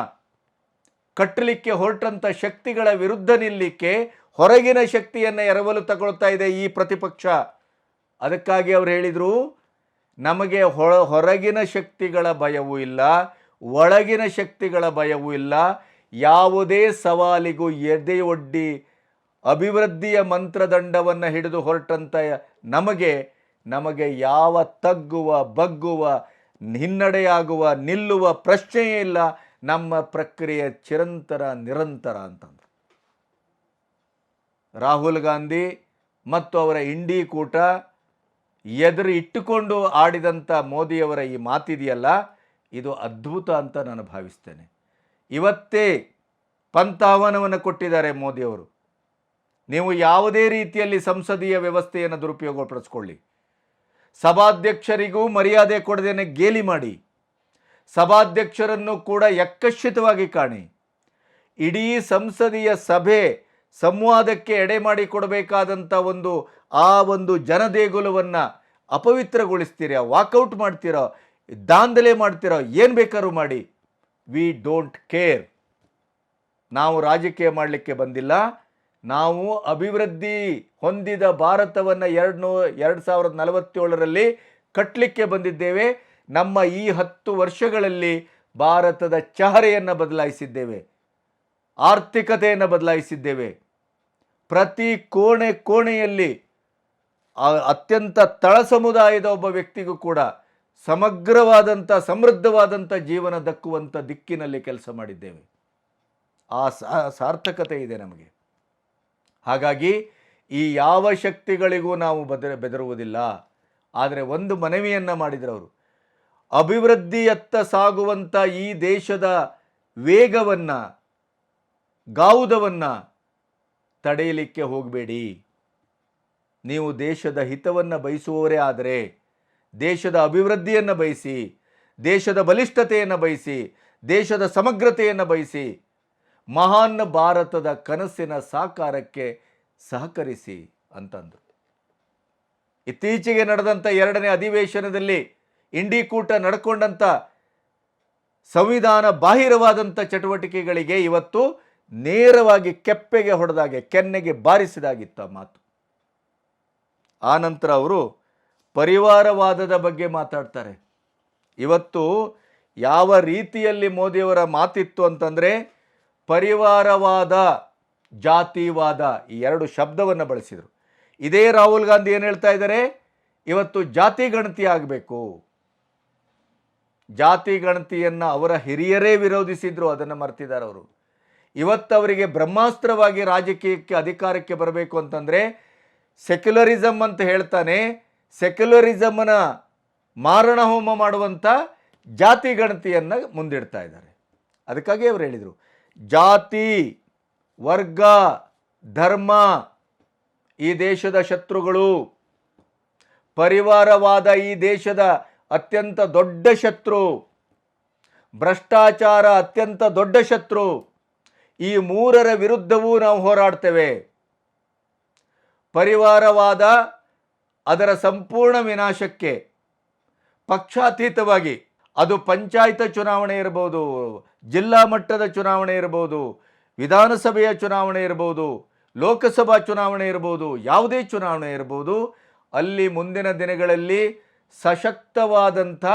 A: ಕಟ್ಟಲಿಕ್ಕೆ ಹೊರಟಂಥ ಶಕ್ತಿಗಳ ವಿರುದ್ಧ ನಿಲ್ಲಲಿಕ್ಕೆ ಹೊರಗಿನ ಶಕ್ತಿಯನ್ನು ಎರವಲು ತಗೊಳ್ತಾ ಇದೆ ಈ ಪ್ರತಿಪಕ್ಷ. ಅದಕ್ಕಾಗಿ ಅವರು ಹೇಳಿದರು, ನಮಗೆ ಹೊರಗಿನ ಶಕ್ತಿಗಳ ಭಯವೂ ಇಲ್ಲ, ಒಳಗಿನ ಶಕ್ತಿಗಳ ಭಯವೂ ಇಲ್ಲ. ಯಾವುದೇ ಸವಾಲಿಗೂ ಎದೆಯೊಡ್ಡಿ ಅಭಿವೃದ್ಧಿಯ ಮಂತ್ರದಂಡವನ್ನು ಹಿಡಿದು ಹೊರಟಂಥ ನಮಗೆ ಯಾವ ತಗ್ಗುವ, ಬಗ್ಗುವ, ಹಿನ್ನಡೆಯಾಗುವ, ನಿಲ್ಲುವ ಪ್ರಶ್ನೆಯೇ ಇಲ್ಲ. ನಮ್ಮ ಪ್ರಕ್ರಿಯೆ ನಿರಂತರ ಅಂತಂದ್ರು. ರಾಹುಲ್ ಗಾಂಧಿ ಮತ್ತು ಅವರ ಇಂಡಿ ಕೂಟ ಎದುರು ಇಟ್ಟುಕೊಂಡು ಆಡಿದಂಥ ಮೋದಿಯವರ ಈ ಮಾತಿದೆಯಲ್ಲ, ಇದು ಅದ್ಭುತ ಅಂತ ನಾನು ಭಾವಿಸ್ತೇನೆ. ಇವತ್ತೇ ಪಂಥಾಹ್ವಾನವನ್ನು ಕೊಟ್ಟಿದ್ದಾರೆ ಮೋದಿಯವರು. ನೀವು ಯಾವುದೇ ರೀತಿಯಲ್ಲಿ ಸಂಸದೀಯ ವ್ಯವಸ್ಥೆಯನ್ನು ದುರುಪಯೋಗಪಡಿಸ್ಕೊಳ್ಳಿ, ಸಭಾಧ್ಯಕ್ಷರಿಗೂ ಮರ್ಯಾದೆ ಕೊಡದೇನೆ ಗೇಲಿ ಮಾಡಿ, ಸಭಾಧ್ಯಕ್ಷರನ್ನು ಕೂಡ ಯಕ್ಕಶ್ಚಿತವಾಗಿ ಕಾಣಿ, ಇಡೀ ಸಂಸದೀಯ ಸಭೆ ಸಂವಾದಕ್ಕೆ ಎಡೆ ಮಾಡಿಕೊಡಬೇಕಾದಂಥ ಒಂದು ಜನದೇಗುಲವನ್ನು ಅಪವಿತ್ರಗೊಳಿಸ್ತೀರಾ, ವಾಕೌಟ್ ಮಾಡ್ತೀರಾ, ದಾಂಧಲೆ ಮಾಡ್ತೀರಾ, ಏನು ಬೇಕಾದ್ರೂ ಮಾಡಿ. We don't care. ನಾವು ರಾಜಕೀಯ ಮಾಡಲಿಕ್ಕೆ ಬಂದಿಲ್ಲ. ನಾವು ಅಭಿವೃದ್ಧಿ ಹೊಂದಿದ ಭಾರತವನ್ನು 2047ರಲ್ಲಿ ಕಟ್ಟಲಿಕ್ಕೆ ಬಂದಿದ್ದೇವೆ. ನಮ್ಮ ಈ 10 ವರ್ಷಗಳಲ್ಲಿ ಭಾರತದ ಚಹರೆಯನ್ನು ಬದಲಾಯಿಸಿದ್ದೇವೆ, ಆರ್ಥಿಕತೆಯನ್ನು ಬದಲಾಯಿಸಿದ್ದೇವೆ. ಪ್ರತಿ ಕೋಣೆಯಲ್ಲಿ ಅತ್ಯಂತ ತಳ ಸಮುದಾಯದ ಒಬ್ಬ ವ್ಯಕ್ತಿಗೂ ಕೂಡ ಸಮಗ್ರವಾದಂಥ, ಸಮೃದ್ಧವಾದಂಥ ಜೀವನ ದಕ್ಕುವಂಥ ದಿಕ್ಕಿನಲ್ಲಿ ಕೆಲಸ ಮಾಡಿದ್ದೇವೆ. ಆ ಸಾರ್ಥಕತೆ ಇದೆ ನಮಗೆ. ಹಾಗಾಗಿ ಈ ಯಾವ ಶಕ್ತಿಗಳಿಗೂ ನಾವು ಬೆದರುವುದಿಲ್ಲ. ಆದರೆ ಒಂದು ಮನವಿಯನ್ನು ಮಾಡಿದರು ಅವರು, ಅಭಿವೃದ್ಧಿಯತ್ತ ಸಾಗುವಂಥ ಈ ದೇಶದ ವೇಗವನ್ನು, ಗಾವುದವನ್ನು ತಡೆಯಲಿಕ್ಕೆ ಹೋಗಬೇಡಿ. ನೀವು ದೇಶದ ಹಿತವನ್ನು ಬಯಸುವವರೇ ಆದರೆ, ದೇಶದ ಅಭಿವೃದ್ಧಿಯನ್ನು ಬಯಸಿ, ದೇಶದ ಬಲಿಷ್ಠತೆಯನ್ನು ಬಯಸಿ, ದೇಶದ ಸಮಗ್ರತೆಯನ್ನು ಬಯಸಿ, ಮಹಾನ್ ಭಾರತದ ಕನಸಿನ ಸಾಕಾರಕ್ಕೆ ಸಹಕರಿಸಿ ಅಂತಂದರು. ಇತ್ತೀಚೆಗೆ ನಡೆದಂಥ 2ನೇ ಅಧಿವೇಶನದಲ್ಲಿ ಇಂಡಿ ಕೂಟ ನಡ್ಕೊಂಡಂಥ ಸಂವಿಧಾನ ಬಾಹಿರವಾದಂಥ ಚಟುವಟಿಕೆಗಳಿಗೆ ಇವತ್ತು ನೇರವಾಗಿ ಕೆಪ್ಪೆಗೆ ಹೊಡೆದಾಗೆ, ಕೆನ್ನೆಗೆ ಬಾರಿಸಿದಾಗಿತ್ತು ಆ ಮಾತು. ಆ ನಂತರ ಅವರು ಪರಿವಾರವಾದದ ಬಗ್ಗೆ ಮಾತಾಡ್ತಾರೆ. ಇವತ್ತು ಯಾವ ರೀತಿಯಲ್ಲಿ ಮೋದಿಯವರ ಮಾತಿತ್ತು ಅಂತಂದರೆ, ಪರಿವಾರವಾದ, ಜಾತಿವಾದ, ಈ 2 ಶಬ್ದವನ್ನು ಬಳಸಿದರು. ಇದೇ ರಾಹುಲ್ ಗಾಂಧಿ ಏನು ಹೇಳ್ತಾ ಇದ್ದಾರೆ, ಇವತ್ತು ಜಾತಿ ಗಣತಿ ಆಗಬೇಕು. ಜಾತಿ ಗಣತಿಯನ್ನು ಅವರ ಹಿರಿಯರೇ ವಿರೋಧಿಸಿದ್ರು, ಅದನ್ನು ಮರ್ತಿದ್ದಾರೆ ಅವರು. ಇವತ್ತು ಅವರಿಗೆ ಬ್ರಹ್ಮಾಸ್ತ್ರವಾಗಿ ರಾಜಕೀಯಕ್ಕೆ, ಅಧಿಕಾರಕ್ಕೆ ಬರಬೇಕು ಅಂತಂದರೆ ಸೆಕ್ಯುಲರಿಸಮ್ ಅಂತ ಹೇಳ್ತಾನೆ, ಸೆಕ್ಯುಲರಿಸಮ್ನ ಮಾರಣ ಹೋಮ ಮಾಡುವಂಥ ಜಾತಿ ಗಣತಿಯನ್ನು ಮುಂದಿಡ್ತಾ ಇದ್ದಾರೆ. ಅದಕ್ಕಾಗಿ ಅವರು ಹೇಳಿದರು, ಜಾತಿ, ವರ್ಗ, ಧರ್ಮ ಈ ದೇಶದ ಶತ್ರುಗಳು, ಪರಿವಾರವಾದ ಈ ದೇಶದ ಅತ್ಯಂತ ದೊಡ್ಡ ಶತ್ರು, ಭ್ರಷ್ಟಾಚಾರ ಅತ್ಯಂತ ದೊಡ್ಡ ಶತ್ರು. ಈ 3ರ ವಿರುದ್ಧವೂ ನಾವು ಹೋರಾಡ್ತೇವೆ. ಪರಿವಾರವಾದ ಅದರ ಸಂಪೂರ್ಣ ವಿನಾಶಕ್ಕೆ ಪಕ್ಷಾತೀತವಾಗಿ, ಅದು ಪಂಚಾಯತ್ ಚುನಾವಣೆ ಇರಬಹುದು, ಜಿಲ್ಲಾ ಮಟ್ಟದ ಚುನಾವಣೆ ಇರಬಹುದು, ವಿಧಾನಸಭೆಯ ಚುನಾವಣೆ ಇರಬಹುದು, ಲೋಕಸಭಾ ಚುನಾವಣೆ ಇರಬಹುದು, ಯಾವುದೇ ಚುನಾವಣೆ ಇರಬಹುದು, ಅಲ್ಲಿ ಮುಂದಿನ ದಿನಗಳಲ್ಲಿ ಸಶಕ್ತವಾದಂಥ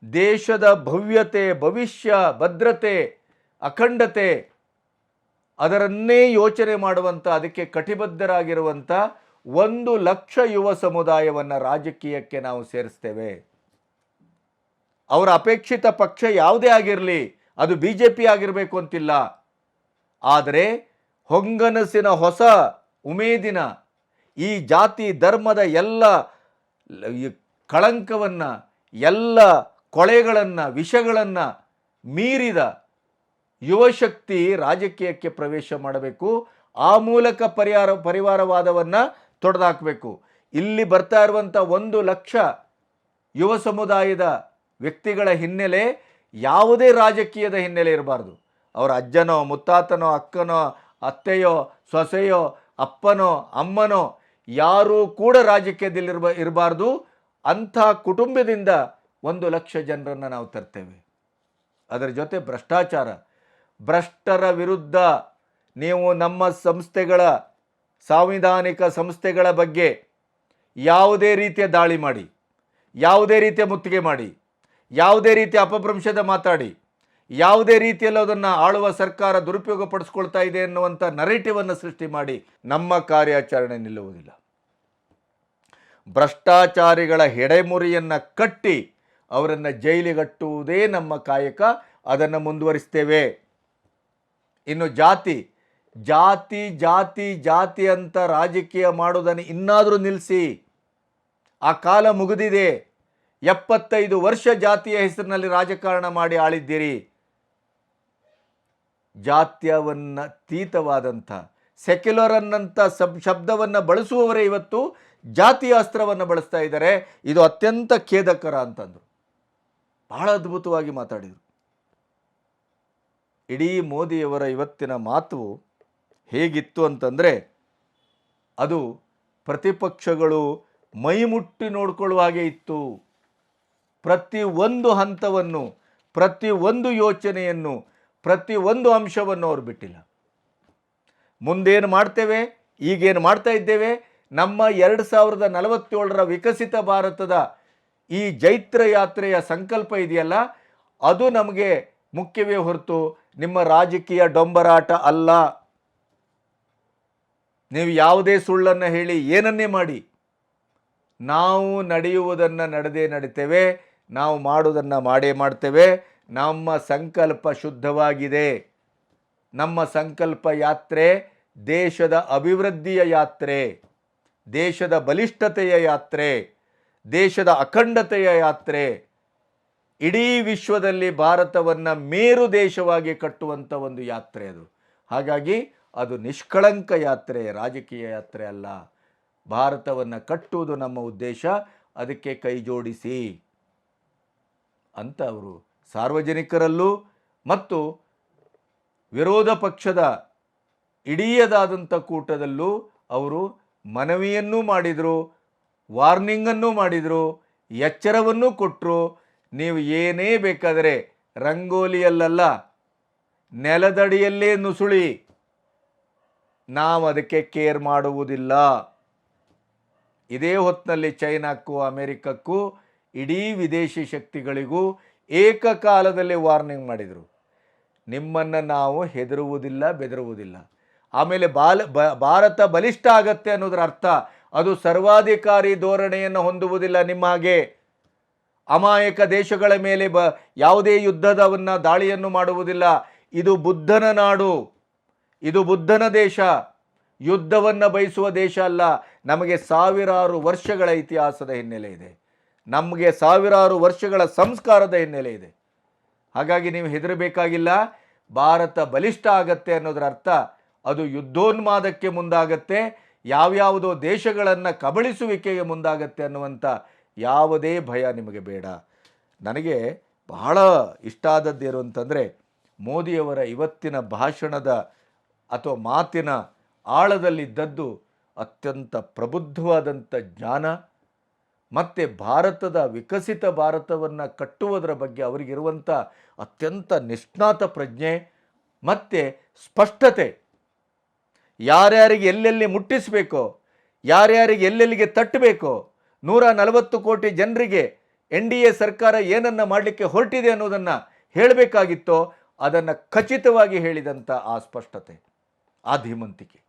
A: ದೇಶದ ಭವ್ಯತೆ, ಭವಿಷ್ಯ, ಭದ್ರತೆ, ಅಖಂಡತೆ ಅದರನ್ನೇ ಯೋಚನೆ ಮಾಡುವಂಥ, ಅದಕ್ಕೆ ಕಟಿಬದ್ಧರಾಗಿರುವಂಥ 1,00,000 ಯುವ ಸಮುದಾಯವನ್ನು ರಾಜಕೀಯಕ್ಕೆ ನಾವು ಸೇರಿಸ್ತೇವೆ. ಅವರ ಅಪೇಕ್ಷಿತ ಪಕ್ಷ ಯಾವುದೇ ಆಗಿರಲಿ, ಅದು BJP ಆಗಿರಬೇಕು ಅಂತಿಲ್ಲ. ಆದರೆ ಹೊಂಗನಸಿನ ಹೊಸ ಉಮೇದಿನ ಈ ಜಾತಿ ಧರ್ಮದ ಎಲ್ಲ ಕಳಂಕವನ್ನು, ಎಲ್ಲ ಕೊಳೆಗಳನ್ನು, ವಿಷಗಳನ್ನು ಮೀರಿದ ಯುವಶಕ್ತಿ ರಾಜಕೀಯಕ್ಕೆ ಪ್ರವೇಶ ಮಾಡಬೇಕು. ಆ ಮೂಲಕ ಪರಿವಾರವಾದವನ್ನು ತೊಡೆದುಹಾಕಬೇಕು. ಇಲ್ಲಿ ಬರ್ತಾ ಇರುವಂಥ 1,00,000 ಯುವ ಸಮುದಾಯದ ವ್ಯಕ್ತಿಗಳ ಹಿನ್ನೆಲೆ ಯಾವುದೇ ರಾಜಕೀಯದ ಹಿನ್ನೆಲೆ ಇರಬಾರ್ದು. ಅವರ ಅಜ್ಜನೋ, ಮುತ್ತಾತನೋ, ಅಕ್ಕನೋ, ಅತ್ತೆಯೋ, ಸೊಸೆಯೋ, ಅಪ್ಪನೋ, ಅಮ್ಮನೋ ಯಾರೂ ಕೂಡ ರಾಜಕೀಯದಲ್ಲಿ ಇರಬಾರ್ದು. ಅಂಥ ಕುಟುಂಬದಿಂದ 1,00,000 ಜನರನ್ನು ನಾವು ತರ್ತೇವೆ. ಅದರ ಜೊತೆ ಭ್ರಷ್ಟರ ವಿರುದ್ಧ ನೀವು ನಮ್ಮ ಸಂಸ್ಥೆಗಳ, ಸಾಂವಿಧಾನಿಕ ಸಂಸ್ಥೆಗಳ ಬಗ್ಗೆ ಯಾವುದೇ ರೀತಿಯ ದಾಳಿ ಮಾಡಿ, ಯಾವುದೇ ರೀತಿಯ ಮುತ್ತಿಗೆ ಮಾಡಿ, ಯಾವುದೇ ರೀತಿಯ ಅಪಭ್ರಂಶದ ಮಾತಾಡಿ, ಯಾವುದೇ ರೀತಿಯಲ್ಲಿ ಅದನ್ನು ಆಳುವ ಸರ್ಕಾರ ದುರುಪಯೋಗ ಪಡಿಸ್ಕೊಳ್ತಾ ಇದೆ ಎನ್ನುವಂಥ ನರೇಟಿವನ್ನು ಸೃಷ್ಟಿ ಮಾಡಿ ನಮ್ಮ ಕಾರ್ಯಾಚರಣೆ ನಿಲ್ಲುವುದಿಲ್ಲ. ಭ್ರಷ್ಟಾಚಾರಿಗಳ ಹೆಡೆಮುರಿಯನ್ನು ಕಟ್ಟಿ ಅವರನ್ನು ಜೈಲಿಗಟ್ಟುವುದೇ ನಮ್ಮ ಕಾಯಕ. ಅದನ್ನು ಮುಂದುವರಿಸ್ತೇವೆ. ಇನ್ನು ಜಾತಿ ಜಾತಿ ಜಾತಿ ಜಾತಿ ಅಂತ ರಾಜಕೀಯ ಮಾಡೋದನ್ನು ಇನ್ನಾದರೂ ನಿಲ್ಲಿಸಿ. ಆ ಕಾಲ ಮುಗಿದಿದೆ. 75 ವರ್ಷ ಜಾತಿಯ ಹೆಸರಿನಲ್ಲಿ ರಾಜಕಾರಣ ಮಾಡಿ ಆಳಿದ್ದೀರಿ. ಜಾತ್ಯವನ್ನತೀತವಾದಂಥ ಸೆಕ್ಯುಲರ್ ಅನ್ನಂಥ ಶಬ್ದವನ್ನು ಬಳಸುವವರೇ ಇವತ್ತು ಜಾತಿಯ ಅಸ್ತ್ರವನ್ನು ಬಳಸ್ತಾ ಇದ್ದಾರೆ. ಇದು ಅತ್ಯಂತ ಖೇದಕರ ಅಂತಂದರು. ಬಹಳ ಅದ್ಭುತವಾಗಿ ಮಾತಾಡಿದರು. ಇಡೀ ಮೋದಿಯವರ ಇವತ್ತಿನ ಮಾತು ಹೇಗಿತ್ತು ಅಂತಂದರೆ, ಅದು ಪ್ರತಿಪಕ್ಷಗಳು ಮೈಮುಟ್ಟಿ ನೋಡ್ಕೊಳ್ಳುವ ಹಾಗೆ ಇತ್ತು. ಪ್ರತಿಯೊಂದು ಹಂತವನ್ನು, ಪ್ರತಿಯೊಂದು ಯೋಚನೆಯನ್ನು, ಪ್ರತಿಯೊಂದು ಅಂಶವನ್ನು ಅವರು ಬಿಟ್ಟಿಲ್ಲ. ಮುಂದೇನು ಮಾಡ್ತೇವೆ, ಈಗೇನು ಮಾಡ್ತಾ ಇದ್ದೇವೆ, ನಮ್ಮ 2047ರ ವಿಕಸಿತ ಭಾರತದ ಈ ಜೈತ್ರ ಯಾತ್ರೆಯ ಸಂಕಲ್ಪ ಇದೆಯಲ್ಲ, ಅದು ನಮಗೆ ಮುಖ್ಯವೇ ಹೊರತು ನಿಮ್ಮ ರಾಜಕೀಯ ಡೊಂಬರಾಟ ಅಲ್ಲ. ನೀವು ಯಾವುದೇ ಸುಳ್ಳನ್ನು ಹೇಳಿ, ಏನನ್ನೇ ಮಾಡಿ, ನಾವು ನಡೆಯುವುದನ್ನು ನಡಿತೇವೆ, ನಾವು ಮಾಡುವುದನ್ನು ಮಾಡ್ತೇವೆ. ನಮ್ಮ ಸಂಕಲ್ಪ ಶುದ್ಧವಾಗಿದೆ. ನಮ್ಮ ಸಂಕಲ್ಪ ಯಾತ್ರೆ ದೇಶದ ಅಭಿವೃದ್ಧಿಯ ಯಾತ್ರೆ, ದೇಶದ ಬಲಿಷ್ಠತೆಯ ಯಾತ್ರೆ, ದೇಶದ ಅಖಂಡತೆಯ ಯಾತ್ರೆ, ಇಡೀ ವಿಶ್ವದಲ್ಲಿ ಭಾರತವನ್ನು ಮೇರು ದೇಶವಾಗಿ ಕಟ್ಟುವಂಥ ಒಂದು ಯಾತ್ರೆ ಅದು. ಹಾಗಾಗಿ ಅದು ನಿಷ್ಕಳಂಕ ಯಾತ್ರೆ, ರಾಜಕೀಯ ಯಾತ್ರೆ ಅಲ್ಲ. ಭಾರತವನ್ನು ಕಟ್ಟುವುದು ನಮ್ಮ ಉದ್ದೇಶ, ಅದಕ್ಕೆ ಕೈ ಜೋಡಿಸಿ ಅಂತ ಅವರು ಸಾರ್ವಜನಿಕರಲ್ಲೂ ಮತ್ತು ವಿರೋಧ ಪಕ್ಷದ ಇಡೀದಾದಂಥ ಕೂಟದಲ್ಲೂ ಅವರು ಮನವಿಯನ್ನೂ ಮಾಡಿದರು, ವಾರ್ನಿಂಗನ್ನು ಮಾಡಿದರು, ಎಚ್ಚರವನ್ನು ಕೊಟ್ಟರು. ನೀವು ಏನೇ ಬೇಕಾದರೆ ರಂಗೋಲಿಯಲ್ಲ, ನೆಲದಡಿಯಲ್ಲೇ ನುಸುಳಿ, ನಾವು ಅದಕ್ಕೆ ಕೇರ್ ಮಾಡುವುದಿಲ್ಲ. ಇದೇ ಹೊತ್ತಿನಲ್ಲಿ ಚೈನಾಕ್ಕೂ ಅಮೆರಿಕಕ್ಕೂ ಇಡೀ ವಿದೇಶಿ ಶಕ್ತಿಗಳಿಗೂ ಏಕಕಾಲದಲ್ಲಿ ವಾರ್ನಿಂಗ್ ಮಾಡಿದರು. ನಿಮ್ಮನ್ನು ನಾವು ಹೆದರುವುದಿಲ್ಲ, ಬೆದರುವುದಿಲ್ಲ. ಆಮೇಲೆ ಭಾರತ ಬಲಿಷ್ಠ ಆಗತ್ತೆ ಅನ್ನೋದರ ಅರ್ಥ ಅದು ಸರ್ವಾಧಿಕಾರಿ ಧೋರಣೆಯನ್ನು ಹೊಂದುವುದಿಲ್ಲ. ನಿಮ್ಮ ಹಾಗೆ ಅಮಾಯಕ ದೇಶಗಳ ಮೇಲೆ ಯಾವುದೇ ಯುದ್ಧದವನ್ನು ದಾಳಿಯನ್ನು ಮಾಡುವುದಿಲ್ಲ. ಇದು ಬುದ್ಧನ ನಾಡು, ಇದು ಬುದ್ಧನ ದೇಶ, ಯುದ್ಧವನ್ನು ಬಯಸುವ ದೇಶ ಅಲ್ಲ. ನಮಗೆ ಸಾವಿರಾರು ವರ್ಷಗಳ ಇತಿಹಾಸದ ಹಿನ್ನೆಲೆ ಇದೆ, ನಮಗೆ ಸಾವಿರಾರು ವರ್ಷಗಳ ಸಂಸ್ಕಾರದ ಹಿನ್ನೆಲೆ ಇದೆ. ಹಾಗಾಗಿ ನೀವು ಹೆದರಬೇಕಾಗಿಲ್ಲ. ಭಾರತ ಬಲಿಷ್ಠ ಆಗತ್ತೆ ಅನ್ನೋದರ ಅರ್ಥ ಅದು ಯುದ್ಧೋನ್ಮಾದಕ್ಕೆ ಮುಂದಾಗತ್ತೆ, ಯಾವ್ಯಾವುದೋ ದೇಶಗಳನ್ನು ಕಬಳಿಸುವಿಕೆಗೆ ಮುಂದಾಗತ್ತೆ ಅನ್ನುವಂಥ ಯಾವುದೇ ಭಯ ನಿಮಗೆ ಬೇಡ. ನನಗೆ ಬಹಳ ಇಷ್ಟ ಆದದ್ದೇನು ಅಂತಂದರೆ, ಮೋದಿಯವರ ಇವತ್ತಿನ ಭಾಷಣದ ಅಥವಾ ಮಾತಿನ ಆಳದಲ್ಲಿದ್ದದ್ದು ಅತ್ಯಂತ ಪ್ರಬುದ್ಧವಾದಂಥ ಜ್ಞಾನ ಮತ್ತು ಭಾರತದ ವಿಕಸಿತ ಭಾರತವನ್ನು ಕಟ್ಟುವುದರ ಬಗ್ಗೆ ಅವರಿಗಿರುವಂಥ ಅತ್ಯಂತ ನಿಷ್ಣಾತ ಪ್ರಜ್ಞೆ ಮತ್ತು ಸ್ಪಷ್ಟತೆ, ಯಾರ್ಯಾರಿಗೆ ಎಲ್ಲೆಲ್ಲಿ ಮುಟ್ಟಿಸಬೇಕೋ, ಯಾರ್ಯಾರಿಗೆ ಎಲ್ಲೆಲ್ಲಿಗೆ ತಟ್ಟಬೇಕೋ, 140 ಕೋಟಿ ಜನರಿಗೆ NDA ಸರ್ಕಾರ ಏನನ್ನು ಮಾಡಲಿಕ್ಕೆ ಹೊರಟಿದೆ ಅನ್ನೋದನ್ನು ಹೇಳಬೇಕಾಗಿತ್ತೋ ಅದನ್ನು ಖಚಿತವಾಗಿ ಹೇಳಿದಂಥ ಆ ಸ್ಪಷ್ಟತೆ, ಆ ಧೀಮಂತಿಕೆ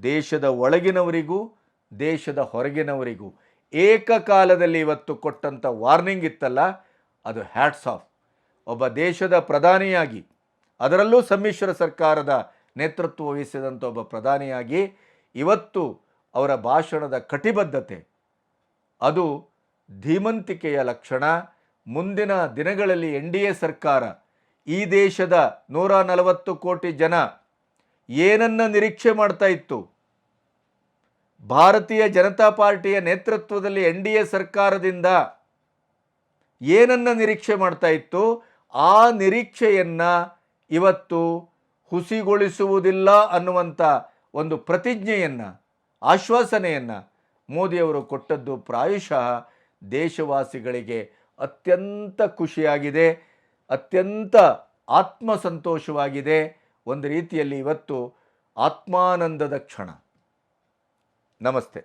A: ದೇಶದ ಒಳಗಿನವರಿಗೂ ದೇಶದ ಹೊರಗಿನವರಿಗೂ ಏಕಕಾಲದಲ್ಲಿ ಇವತ್ತು ಕೊಟ್ಟಂಥ ವಾರ್ನಿಂಗ್ ಇತ್ತಲ್ಲ, ಅದು ಹ್ಯಾಟ್ಸ್ ಆಫ್. ಒಬ್ಬ ದೇಶದ ಪ್ರಧಾನಿಯಾಗಿ, ಅದರಲ್ಲೂ ಸಮ್ಮಿಶ್ರ ಸರ್ಕಾರದ ನೇತೃತ್ವ ವಹಿಸಿದಂಥ ಒಬ್ಬ ಪ್ರಧಾನಿಯಾಗಿ ಇವತ್ತು ಅವರ ಭಾಷಣದ ಕಟಿಬದ್ಧತೆ ಅದು ಧೀಮಂತಿಕೆಯ ಲಕ್ಷಣ. ಮುಂದಿನ ದಿನಗಳಲ್ಲಿ NDA ಸರ್ಕಾರ ಈ ದೇಶದ 140 ಕೋಟಿ ಜನ ಏನನ್ನು ನಿರೀಕ್ಷೆ ಮಾಡ್ತಾ ಇತ್ತು, ಭಾರತೀಯ ಜನತಾ ಪಾರ್ಟಿಯ ನೇತೃತ್ವದಲ್ಲಿ NDA ಸರ್ಕಾರದಿಂದ ಏನನ್ನು ನಿರೀಕ್ಷೆ ಮಾಡ್ತಾ ಇತ್ತು, ಆ ನಿರೀಕ್ಷೆಯನ್ನು ಇವತ್ತು ಹುಸಿಗೊಳಿಸುವುದಿಲ್ಲ ಅನ್ನುವಂಥ ಒಂದು ಪ್ರತಿಜ್ಞೆಯನ್ನು, ಆಶ್ವಾಸನೆಯನ್ನು ಮೋದಿಯವರು ಕೊಟ್ಟದ್ದು ಪ್ರಾಯಶಃ ದೇಶವಾಸಿಗಳಿಗೆ ಅತ್ಯಂತ ಖುಷಿಯಾಗಿದೆ, ಅತ್ಯಂತ ಆತ್ಮಸಂತೋಷವಾಗಿದೆ. ಒಂದು ರೀತಿಯಲ್ಲಿ ಇವತ್ತು ಆತ್ಮಾನಂದದ ಕ್ಷಣ. ನಮಸ್ತೆ.